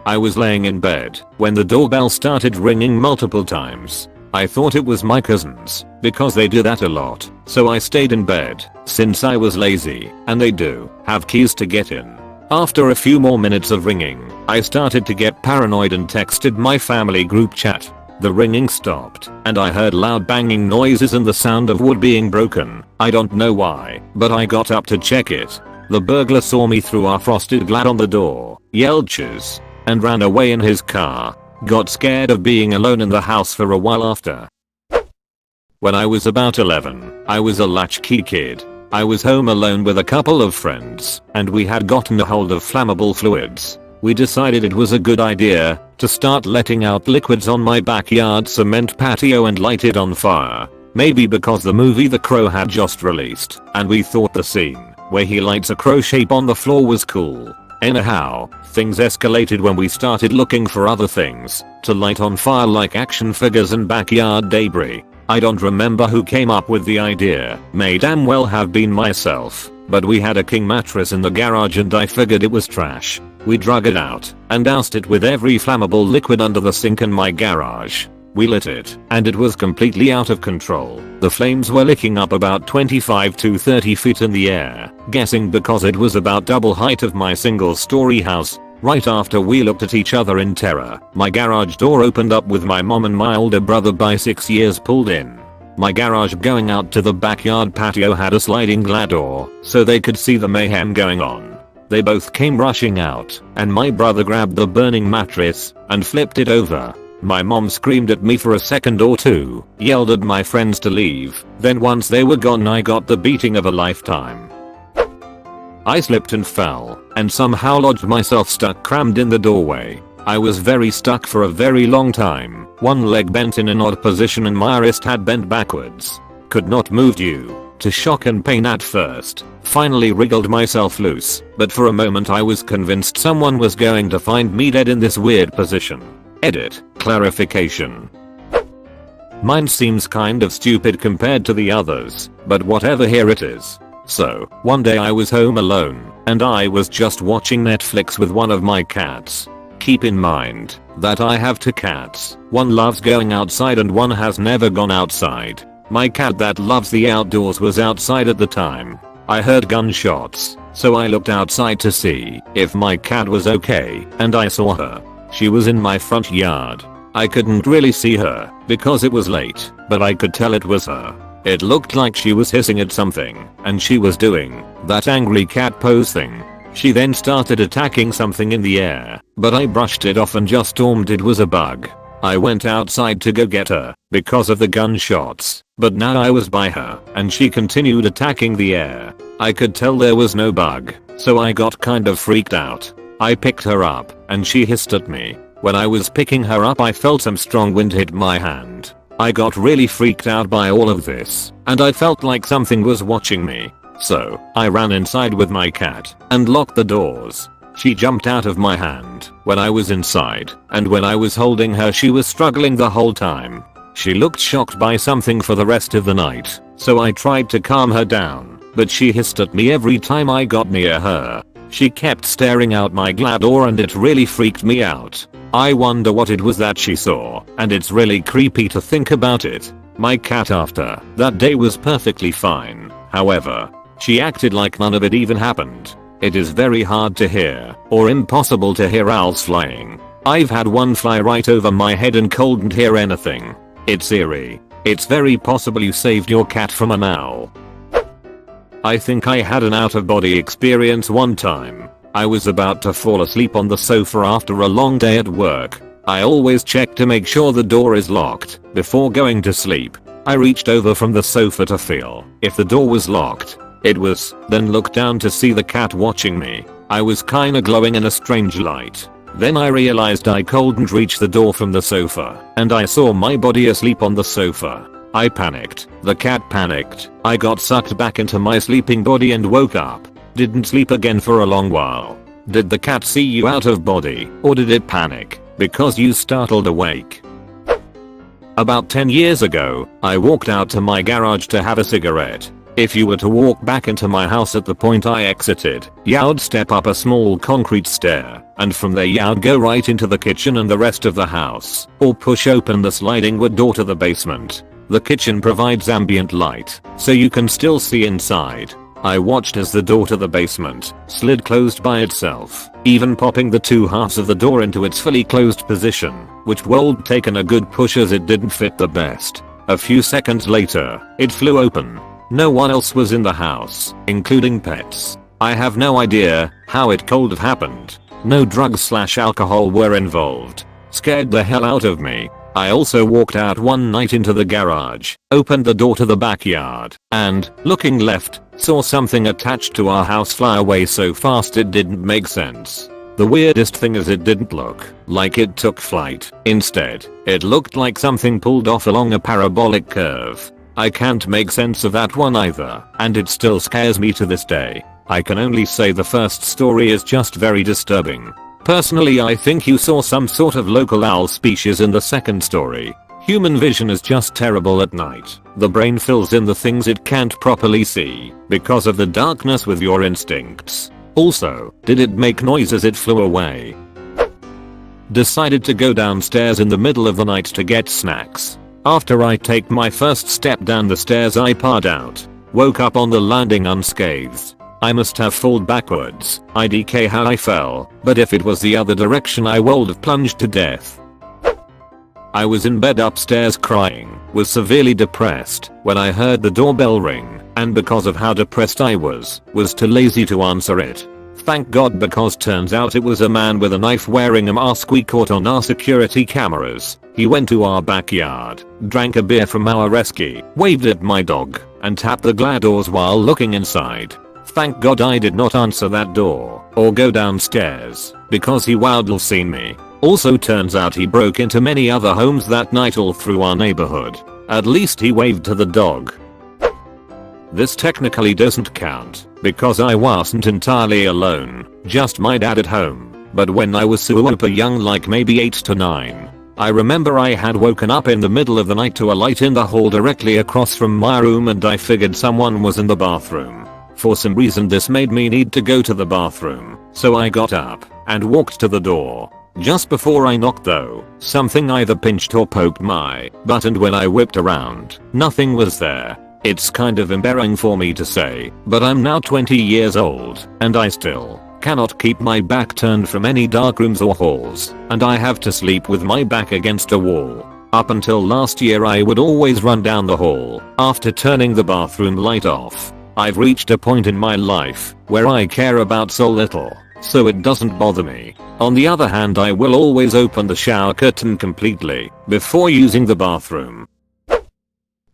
I was laying in bed when the doorbell started ringing multiple times. I thought it was my cousins, because they do that a lot, so I stayed in bed, since I was lazy, and they do have keys to get in. After a few more minutes of ringing, I started to get paranoid and texted my family group chat. The ringing stopped, and I heard loud banging noises and the sound of wood being broken. I don't know why, but I got up to check it. The burglar saw me through our frosted glass on the door, yelled "chiz," and ran away in his car. Got scared of being alone in the house for a while after. When I was about 11, I was a latchkey kid. I was home alone with a couple of friends, and we had gotten a hold of flammable fluids. We decided it was a good idea to start letting out liquids on my backyard cement patio and light it on fire. Maybe because the movie The Crow had just released, and we thought the scene where he lights a crow shape on the floor was cool. Anyhow, things escalated when we started looking for other things to light on fire, like action figures and backyard debris. I don't remember who came up with the idea, may damn well have been myself, but we had a king mattress in the garage and I figured it was trash. We drug it out and doused it with every flammable liquid under the sink in my garage. We lit it, and it was completely out of control. The flames were licking up about 25 to 30 feet in the air, guessing because it was about double height of my single-story house. Right after we looked at each other in terror, my garage door opened up with my mom and my older brother by 6 years pulled in. My garage going out to the backyard patio had a sliding glass door, so they could see the mayhem going on. They both came rushing out, and my brother grabbed the burning mattress and flipped it over. My mom screamed at me for a second or two, yelled at my friends to leave, then once they were gone I got the beating of a lifetime. I slipped and fell, and somehow lodged myself stuck crammed in the doorway. I was very stuck for a very long time, one leg bent in an odd position and my wrist had bent backwards. Could not move due to shock and pain at first. Finally wriggled myself loose, but for a moment I was convinced someone was going to find me dead in this weird position. Edit. Clarification. Mine seems kind of stupid compared to the others, but whatever, here it is. So, one day I was home alone, and I was just watching Netflix with one of my cats. Keep in mind that I have two cats. One loves going outside and one has never gone outside. My cat that loves the outdoors was outside at the time. I heard gunshots, so I looked outside to see if my cat was okay, and I saw her. She was in my front yard. I couldn't really see her because it was late, but I could tell it was her. It looked like she was hissing at something, and she was doing that angry cat pose thing. She then started attacking something in the air, but I brushed it off and just assumed it was a bug. I went outside to go get her because of the gunshots, but now I was by her and she continued attacking the air. I could tell there was no bug, so I got kind of freaked out. I picked her up and she hissed at me. When I was picking her up I felt some strong wind hit my hand. I got really freaked out by all of this, and I felt like something was watching me. So, I ran inside with my cat and locked the doors. She jumped out of my hand when I was inside, and when I was holding her she was struggling the whole time. She looked shocked by something for the rest of the night, so I tried to calm her down, but she hissed at me every time I got near her. She kept staring out my glass door and it really freaked me out. I wonder what it was that she saw, and it's really creepy to think about it. My cat after that day was perfectly fine. However, she acted like none of it even happened. It is very hard to hear, or impossible to hear, owls flying. I've had one fly right over my head and couldn't hear anything. It's eerie. It's very possible you saved your cat from an owl. I think I had an out-of-body experience one time. I was about to fall asleep on the sofa after a long day at work. I always check to make sure the door is locked before going to sleep. I reached over from the sofa to feel if the door was locked. It was, then looked down to see the cat watching me. I was kinda glowing in a strange light. Then I realized I couldn't reach the door from the sofa, and I saw my body asleep on the sofa. I panicked. The cat panicked. I got sucked back into my sleeping body and woke up. Didn't sleep again for a long while. Did the cat see you out of body, or did it panic because you startled awake? About 10 years ago, I walked out to my garage to have a cigarette. If you were to walk back into my house at the point I exited, you'd step up a small concrete stair, and from there you'd go right into the kitchen and the rest of the house, or push open the sliding wood door to the basement. The kitchen provides ambient light, so you can still see inside. I watched as the door to the basement slid closed by itself, even popping the two halves of the door into its fully closed position, which would taken a good push as it didn't fit the best. A few seconds later, it flew open. No one else was in the house, including pets. I have no idea how it could have happened. No drugs/alcohol were involved. Scared the hell out of me. I also walked out one night into the garage, opened the door to the backyard, and, looking left, saw something attached to our house fly away so fast it didn't make sense. The weirdest thing is it didn't look like it took flight. Instead, it looked like something pulled off along a parabolic curve. I can't make sense of that one either, and it still scares me to this day. I can only say the first story is just very disturbing. Personally, I think you saw some sort of local owl species in the second story. Human vision is just terrible at night. The brain fills in the things it can't properly see because of the darkness with your instincts. Also, did it make noise as it flew away? Decided to go downstairs in the middle of the night to get snacks. After I take my first step down the stairs, I passed out. Woke up on the landing unscathed. I must have fallen backwards. IDK how I fell, but if it was the other direction I would have plunged to death. I was in bed upstairs crying, was severely depressed when I heard the doorbell ring, and because of how depressed I was too lazy to answer it. Thank God, because turns out it was a man with a knife wearing a mask we caught on our security cameras. He went to our backyard, drank a beer from our rescue, waved at my dog, and tapped the glass doors while looking inside. Thank God I did not answer that door or go downstairs because he would have seen me. Also turns out he broke into many other homes that night all through our neighborhood. At least he waved to the dog. This technically doesn't count because I wasn't entirely alone, just my dad at home. But when I was super young, like maybe 8 to 9, I remember I had woken up in the middle of the night to a light in the hall directly across from my room, and I figured someone was in the bathroom. For some reason this made me need to go to the bathroom, so I got up and walked to the door. Just before I knocked though, something either pinched or poked my butt, and when I whipped around, nothing was there. It's kind of embarrassing for me to say, but I'm now 20 years old, and I still cannot keep my back turned from any dark rooms or halls, and I have to sleep with my back against a wall. Up until last year I would always run down the hall after turning the bathroom light off. I've reached a point in my life where I care about so little, so it doesn't bother me. On the other hand, I will always open the shower curtain completely before using the bathroom.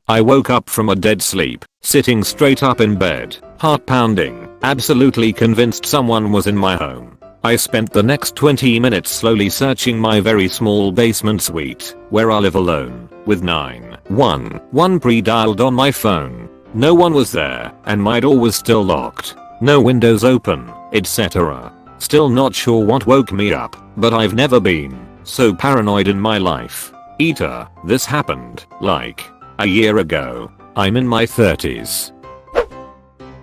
I woke up from a dead sleep, sitting straight up in bed, heart pounding, absolutely convinced someone was in my home. I spent the next 20 minutes slowly searching my very small basement suite, where I live alone, with 911 pre-dialed on my phone. No one was there, and my door was still locked. No windows open, etc. Still not sure what woke me up, but I've never been so paranoid in my life. This happened, like, a year ago. I'm in my 30s.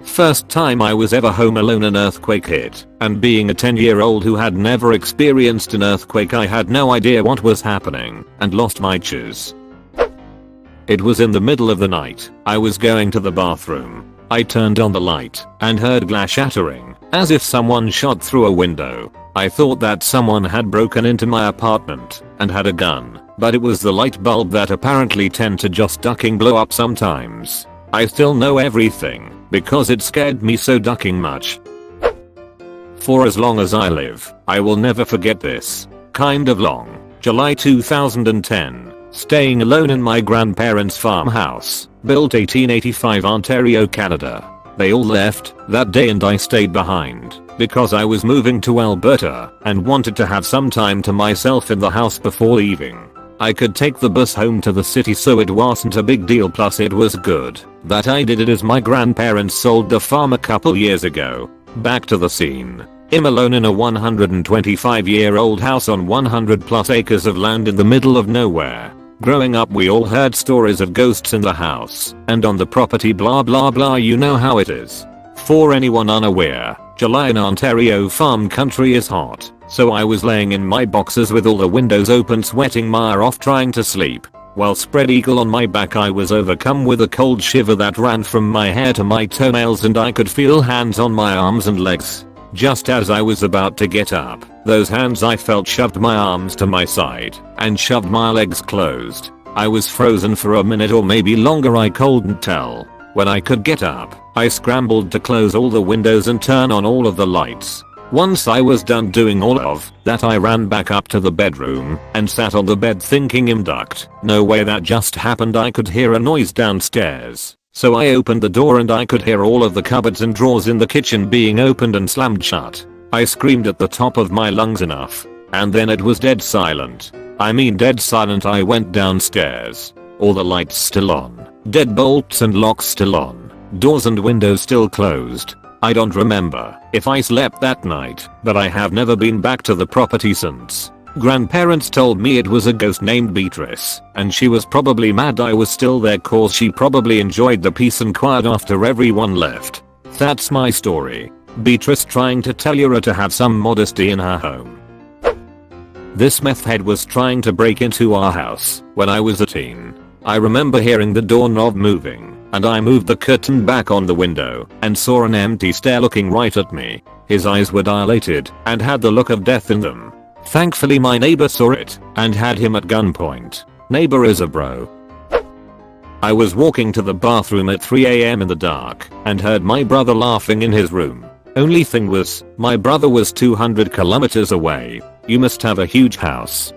First time I was ever home alone, an earthquake hit, and being a 10-year-old who had never experienced an earthquake, I had no idea what was happening, and lost my shoes. It was in the middle of the night. I was going to the bathroom. I turned on the light and heard glass shattering, as if someone shot through a window. I thought that someone had broken into my apartment and had a gun, but it was the light bulb that apparently tend to just ducking blow up sometimes. I still know everything because it scared me so ducking much. For as long as I live, I will never forget this. Kind of long. July 2010. staying alone in my grandparents' farmhouse, built 1885 Ontario, Canada. They all left that day and I stayed behind because I was moving to Alberta and wanted to have some time to myself in the house before leaving. I could take the bus home to the city, so it wasn't a big deal, plus it was good that I did it as my grandparents sold the farm a couple years ago. Back to the scene. I'm alone in a 125-year-old house on 100+ acres of land in the middle of nowhere. Growing up we all heard stories of ghosts in the house and on the property, blah blah blah, you know how it is. For anyone unaware, July in Ontario farm country is hot, so I was laying in my boxers with all the windows open, sweating my off trying to sleep. While spread eagle on my back, I was overcome with a cold shiver that ran from my hair to my toenails, and I could feel hands on my arms and legs. Just as I was about to get up, those hands I felt shoved my arms to my side and shoved my legs closed. I was frozen for a minute or maybe longer, I couldn't tell. When I could get up, I scrambled to close all the windows and turn on all of the lights. Once I was done doing all of that, I ran back up to the bedroom and sat on the bed thinking, ducked. No way that just happened. I could hear a noise downstairs. So I opened the door and I could hear all of the cupboards and drawers in the kitchen being opened and slammed shut. I screamed at the top of my lungs enough, and then it was dead silent. I mean dead silent. I went downstairs. All the lights still on. Dead bolts and locks still on. Doors and windows still closed. I don't remember if I slept that night, but I have never been back to the property since. Grandparents told me it was a ghost named Beatrice, and she was probably mad I was still there cause she probably enjoyed the peace and quiet after everyone left. That's my story. Beatrice trying to tell Yura to have some modesty in her home. This meth head was trying to break into our house when I was a teen. I remember hearing the doorknob moving, and I moved the curtain back on the window and saw an empty stare looking right at me. His eyes were dilated and had the look of death in them. Thankfully my neighbor saw it and had him at gunpoint. Neighbor is a bro. I was walking to the bathroom at 3 AM in the dark and heard my brother laughing in his room. Only thing was, my brother was 200 kilometers away. You must have a huge house.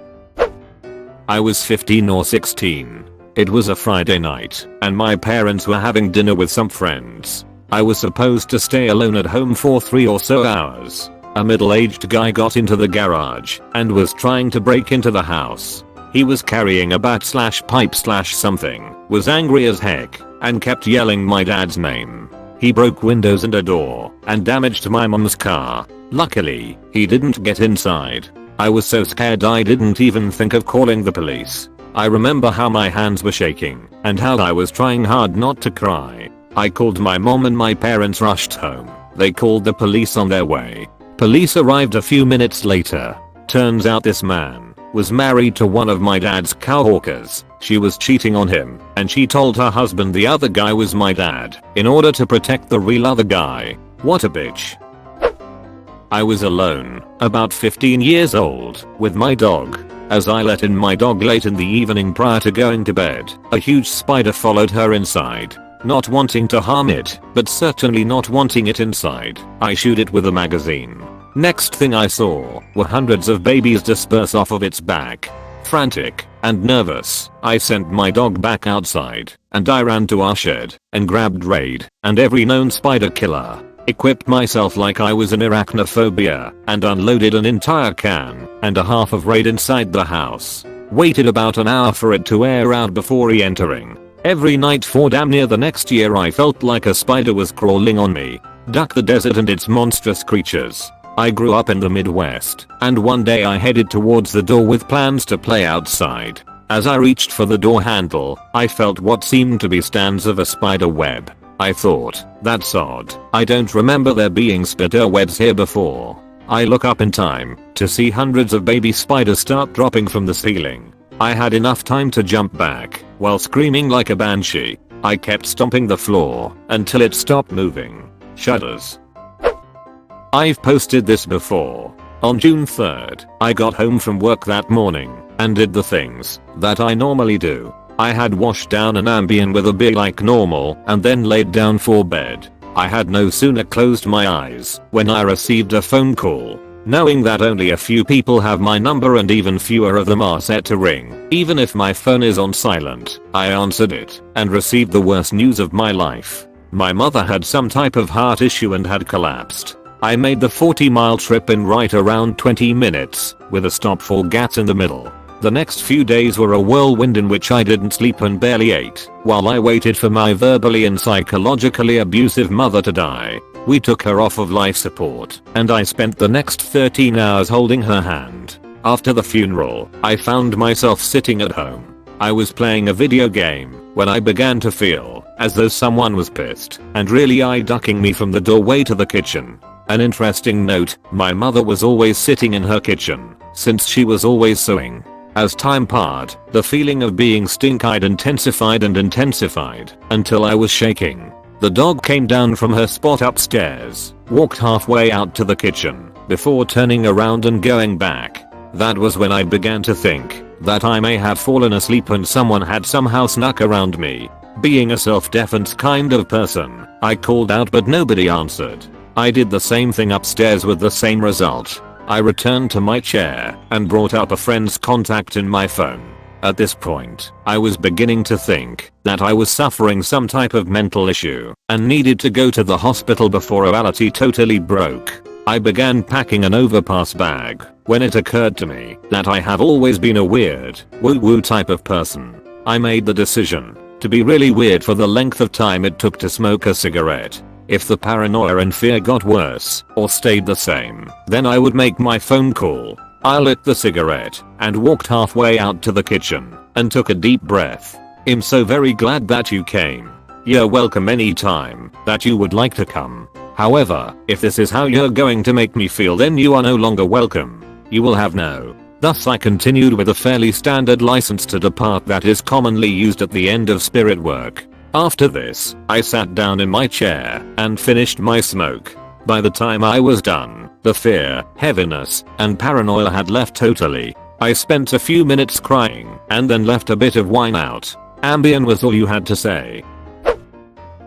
I was 15 or 16. It was a Friday night and my parents were having dinner with some friends. I was supposed to stay alone at home for 3 or so hours. A middle-aged guy got into the garage and was trying to break into the house. He was carrying a bat/pipe/something, was angry as heck, and kept yelling my dad's name. He broke windows and a door and damaged my mom's car. Luckily, he didn't get inside. I was so scared I didn't even think of calling the police. I remember how my hands were shaking and how I was trying hard not to cry. I called my mom and my parents rushed home. They called the police on their way. Police arrived a few minutes later. Turns out this man was married to one of my dad's coworkers. She was cheating on him and she told her husband the other guy was my dad in order to protect the real other guy. What a bitch. I was alone, about 15 years old, with my dog. As I let in my dog late in the evening prior to going to bed, a huge spider followed her inside. Not wanting to harm it, but certainly not wanting it inside, I shoot it with a magazine. Next thing I saw were hundreds of babies disperse off of its back. Frantic and nervous, I sent my dog back outside, and I ran to our shed and grabbed Raid and every known spider killer. Equipped myself like I was an arachnophobia and unloaded an entire can and a half of Raid inside the house. Waited about an hour for it to air out before re-entering. Every night for damn near the next year I felt like a spider was crawling on me. Duck the desert and its monstrous creatures. I grew up in the Midwest, and one day I headed towards the door with plans to play outside. As I reached for the door handle, I felt what seemed to be strands of a spider web. I thought, that's odd. I don't remember there being spider webs here before. I look up in time to see hundreds of baby spiders start dropping from the ceiling. I had enough time to jump back while screaming like a banshee. I kept stomping the floor until it stopped moving. Shudders. I've posted this before. On June 3rd, I got home from work that morning and did the things that I normally do. I had washed down an Ambien with a beer like normal and then laid down for bed. I had no sooner closed my eyes when I received a phone call. Knowing that only a few people have my number and even fewer of them are set to ring, even if my phone is on silent, I answered it and received the worst news of my life. My mother had some type of heart issue and had collapsed. I made the 40-mile trip in right around 20 minutes, with a stop for gas in the middle. The next few days were a whirlwind in which I didn't sleep and barely ate, while I waited for my verbally and psychologically abusive mother to die. We took her off of life support, and I spent the next 13 hours holding her hand. After the funeral, I found myself sitting at home. I was playing a video game when I began to feel as though someone was pissed and really eye-ducking me from the doorway to the kitchen. An interesting note, my mother was always sitting in her kitchen, since she was always sewing. As time passed, the feeling of being stink-eyed intensified and intensified until I was shaking. The dog came down from her spot upstairs, walked halfway out to the kitchen, before turning around and going back. That was when I began to think that I may have fallen asleep and someone had somehow snuck around me. Being a self-defense kind of person, I called out but nobody answered. I did the same thing upstairs with the same result. I returned to my chair and brought up a friend's contact in my phone. At this point, I was beginning to think that I was suffering some type of mental issue and needed to go to the hospital before reality totally broke. I began packing an overpass bag when it occurred to me that I have always been a weird, woo-woo type of person. I made the decision to be really weird for the length of time it took to smoke a cigarette. If the paranoia and fear got worse or stayed the same, then I would make my phone call. I lit the cigarette and walked halfway out to the kitchen and took a deep breath. I'm so very glad that you came. You're welcome anytime that you would like to come. However, if this is how you're going to make me feel, then you are no longer welcome. You will have no. Thus I continued with a fairly standard license to depart that is commonly used at the end of spirit work. After this, I sat down in my chair and finished my smoke. By the time I was done, the fear, heaviness, and paranoia had left totally. I spent a few minutes crying and then left a bit of wine out. Ambien was all you had to say.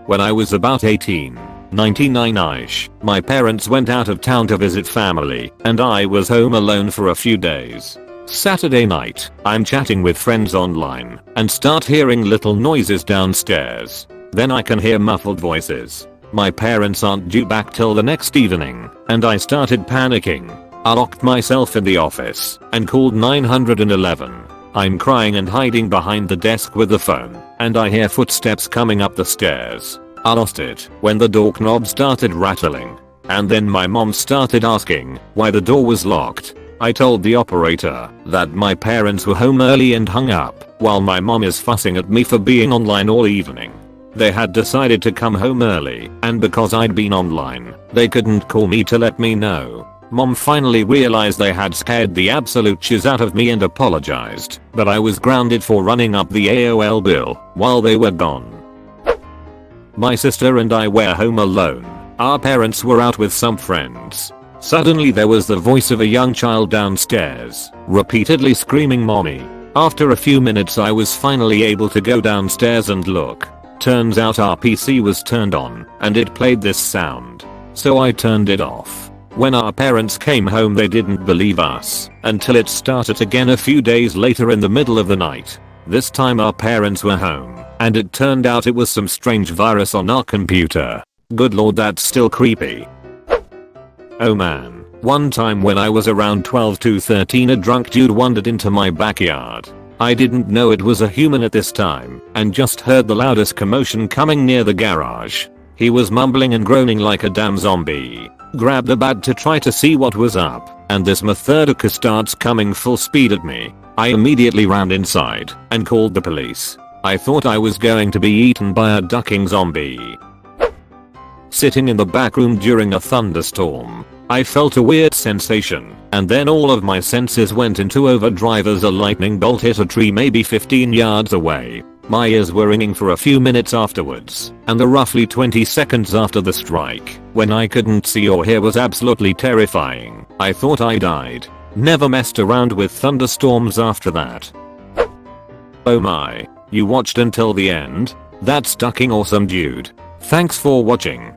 When I was about 18, 99ish, my parents went out of town to visit family and I was home alone for a few days. Saturday night, I'm chatting with friends online and start hearing little noises downstairs. Then I can hear muffled voices. My parents aren't due back till the next evening, and I started panicking. I locked myself in the office and called 911. I'm crying and hiding behind the desk with the phone, and I hear footsteps coming up the stairs. I lost it when the door knob started rattling, and then my mom started asking why the door was locked. I told the operator that my parents were home early and hung up while my mom is fussing at me for being online all evening. They had decided to come home early, and because I'd been online, they couldn't call me to let me know. Mom finally realized they had scared the absolute shiz out of me and apologized, but I was grounded for running up the AOL bill while they were gone. My sister and I were home alone. Our parents were out with some friends. Suddenly there was the voice of a young child downstairs, repeatedly screaming mommy. After a few minutes I was finally able to go downstairs and look. Turns out our PC was turned on and it played this sound. So I turned it off. When our parents came home they didn't believe us until it started again a few days later in the middle of the night. This time our parents were home and it turned out it was some strange virus on our computer. Good lord, that's still creepy. Oh man, one time when I was around 12 to 13 a drunk dude wandered into my backyard. I didn't know it was a human at this time and just heard the loudest commotion coming near the garage. He was mumbling and groaning like a damn zombie. Grabbed a bat to try to see what was up, and this motherfucker starts coming full speed at me. I immediately ran inside and called the police. I thought I was going to be eaten by a ducking zombie. Sitting in the back room during a thunderstorm, I felt a weird sensation, and then all of my senses went into overdrive as a lightning bolt hit a tree maybe 15 yards away. My ears were ringing for a few minutes afterwards, and the roughly 20 seconds after the strike, when I couldn't see or hear, was absolutely terrifying. I thought I died. Never messed around with thunderstorms after that. Oh my, you watched until the end? That's ducking awesome, dude. Thanks for watching.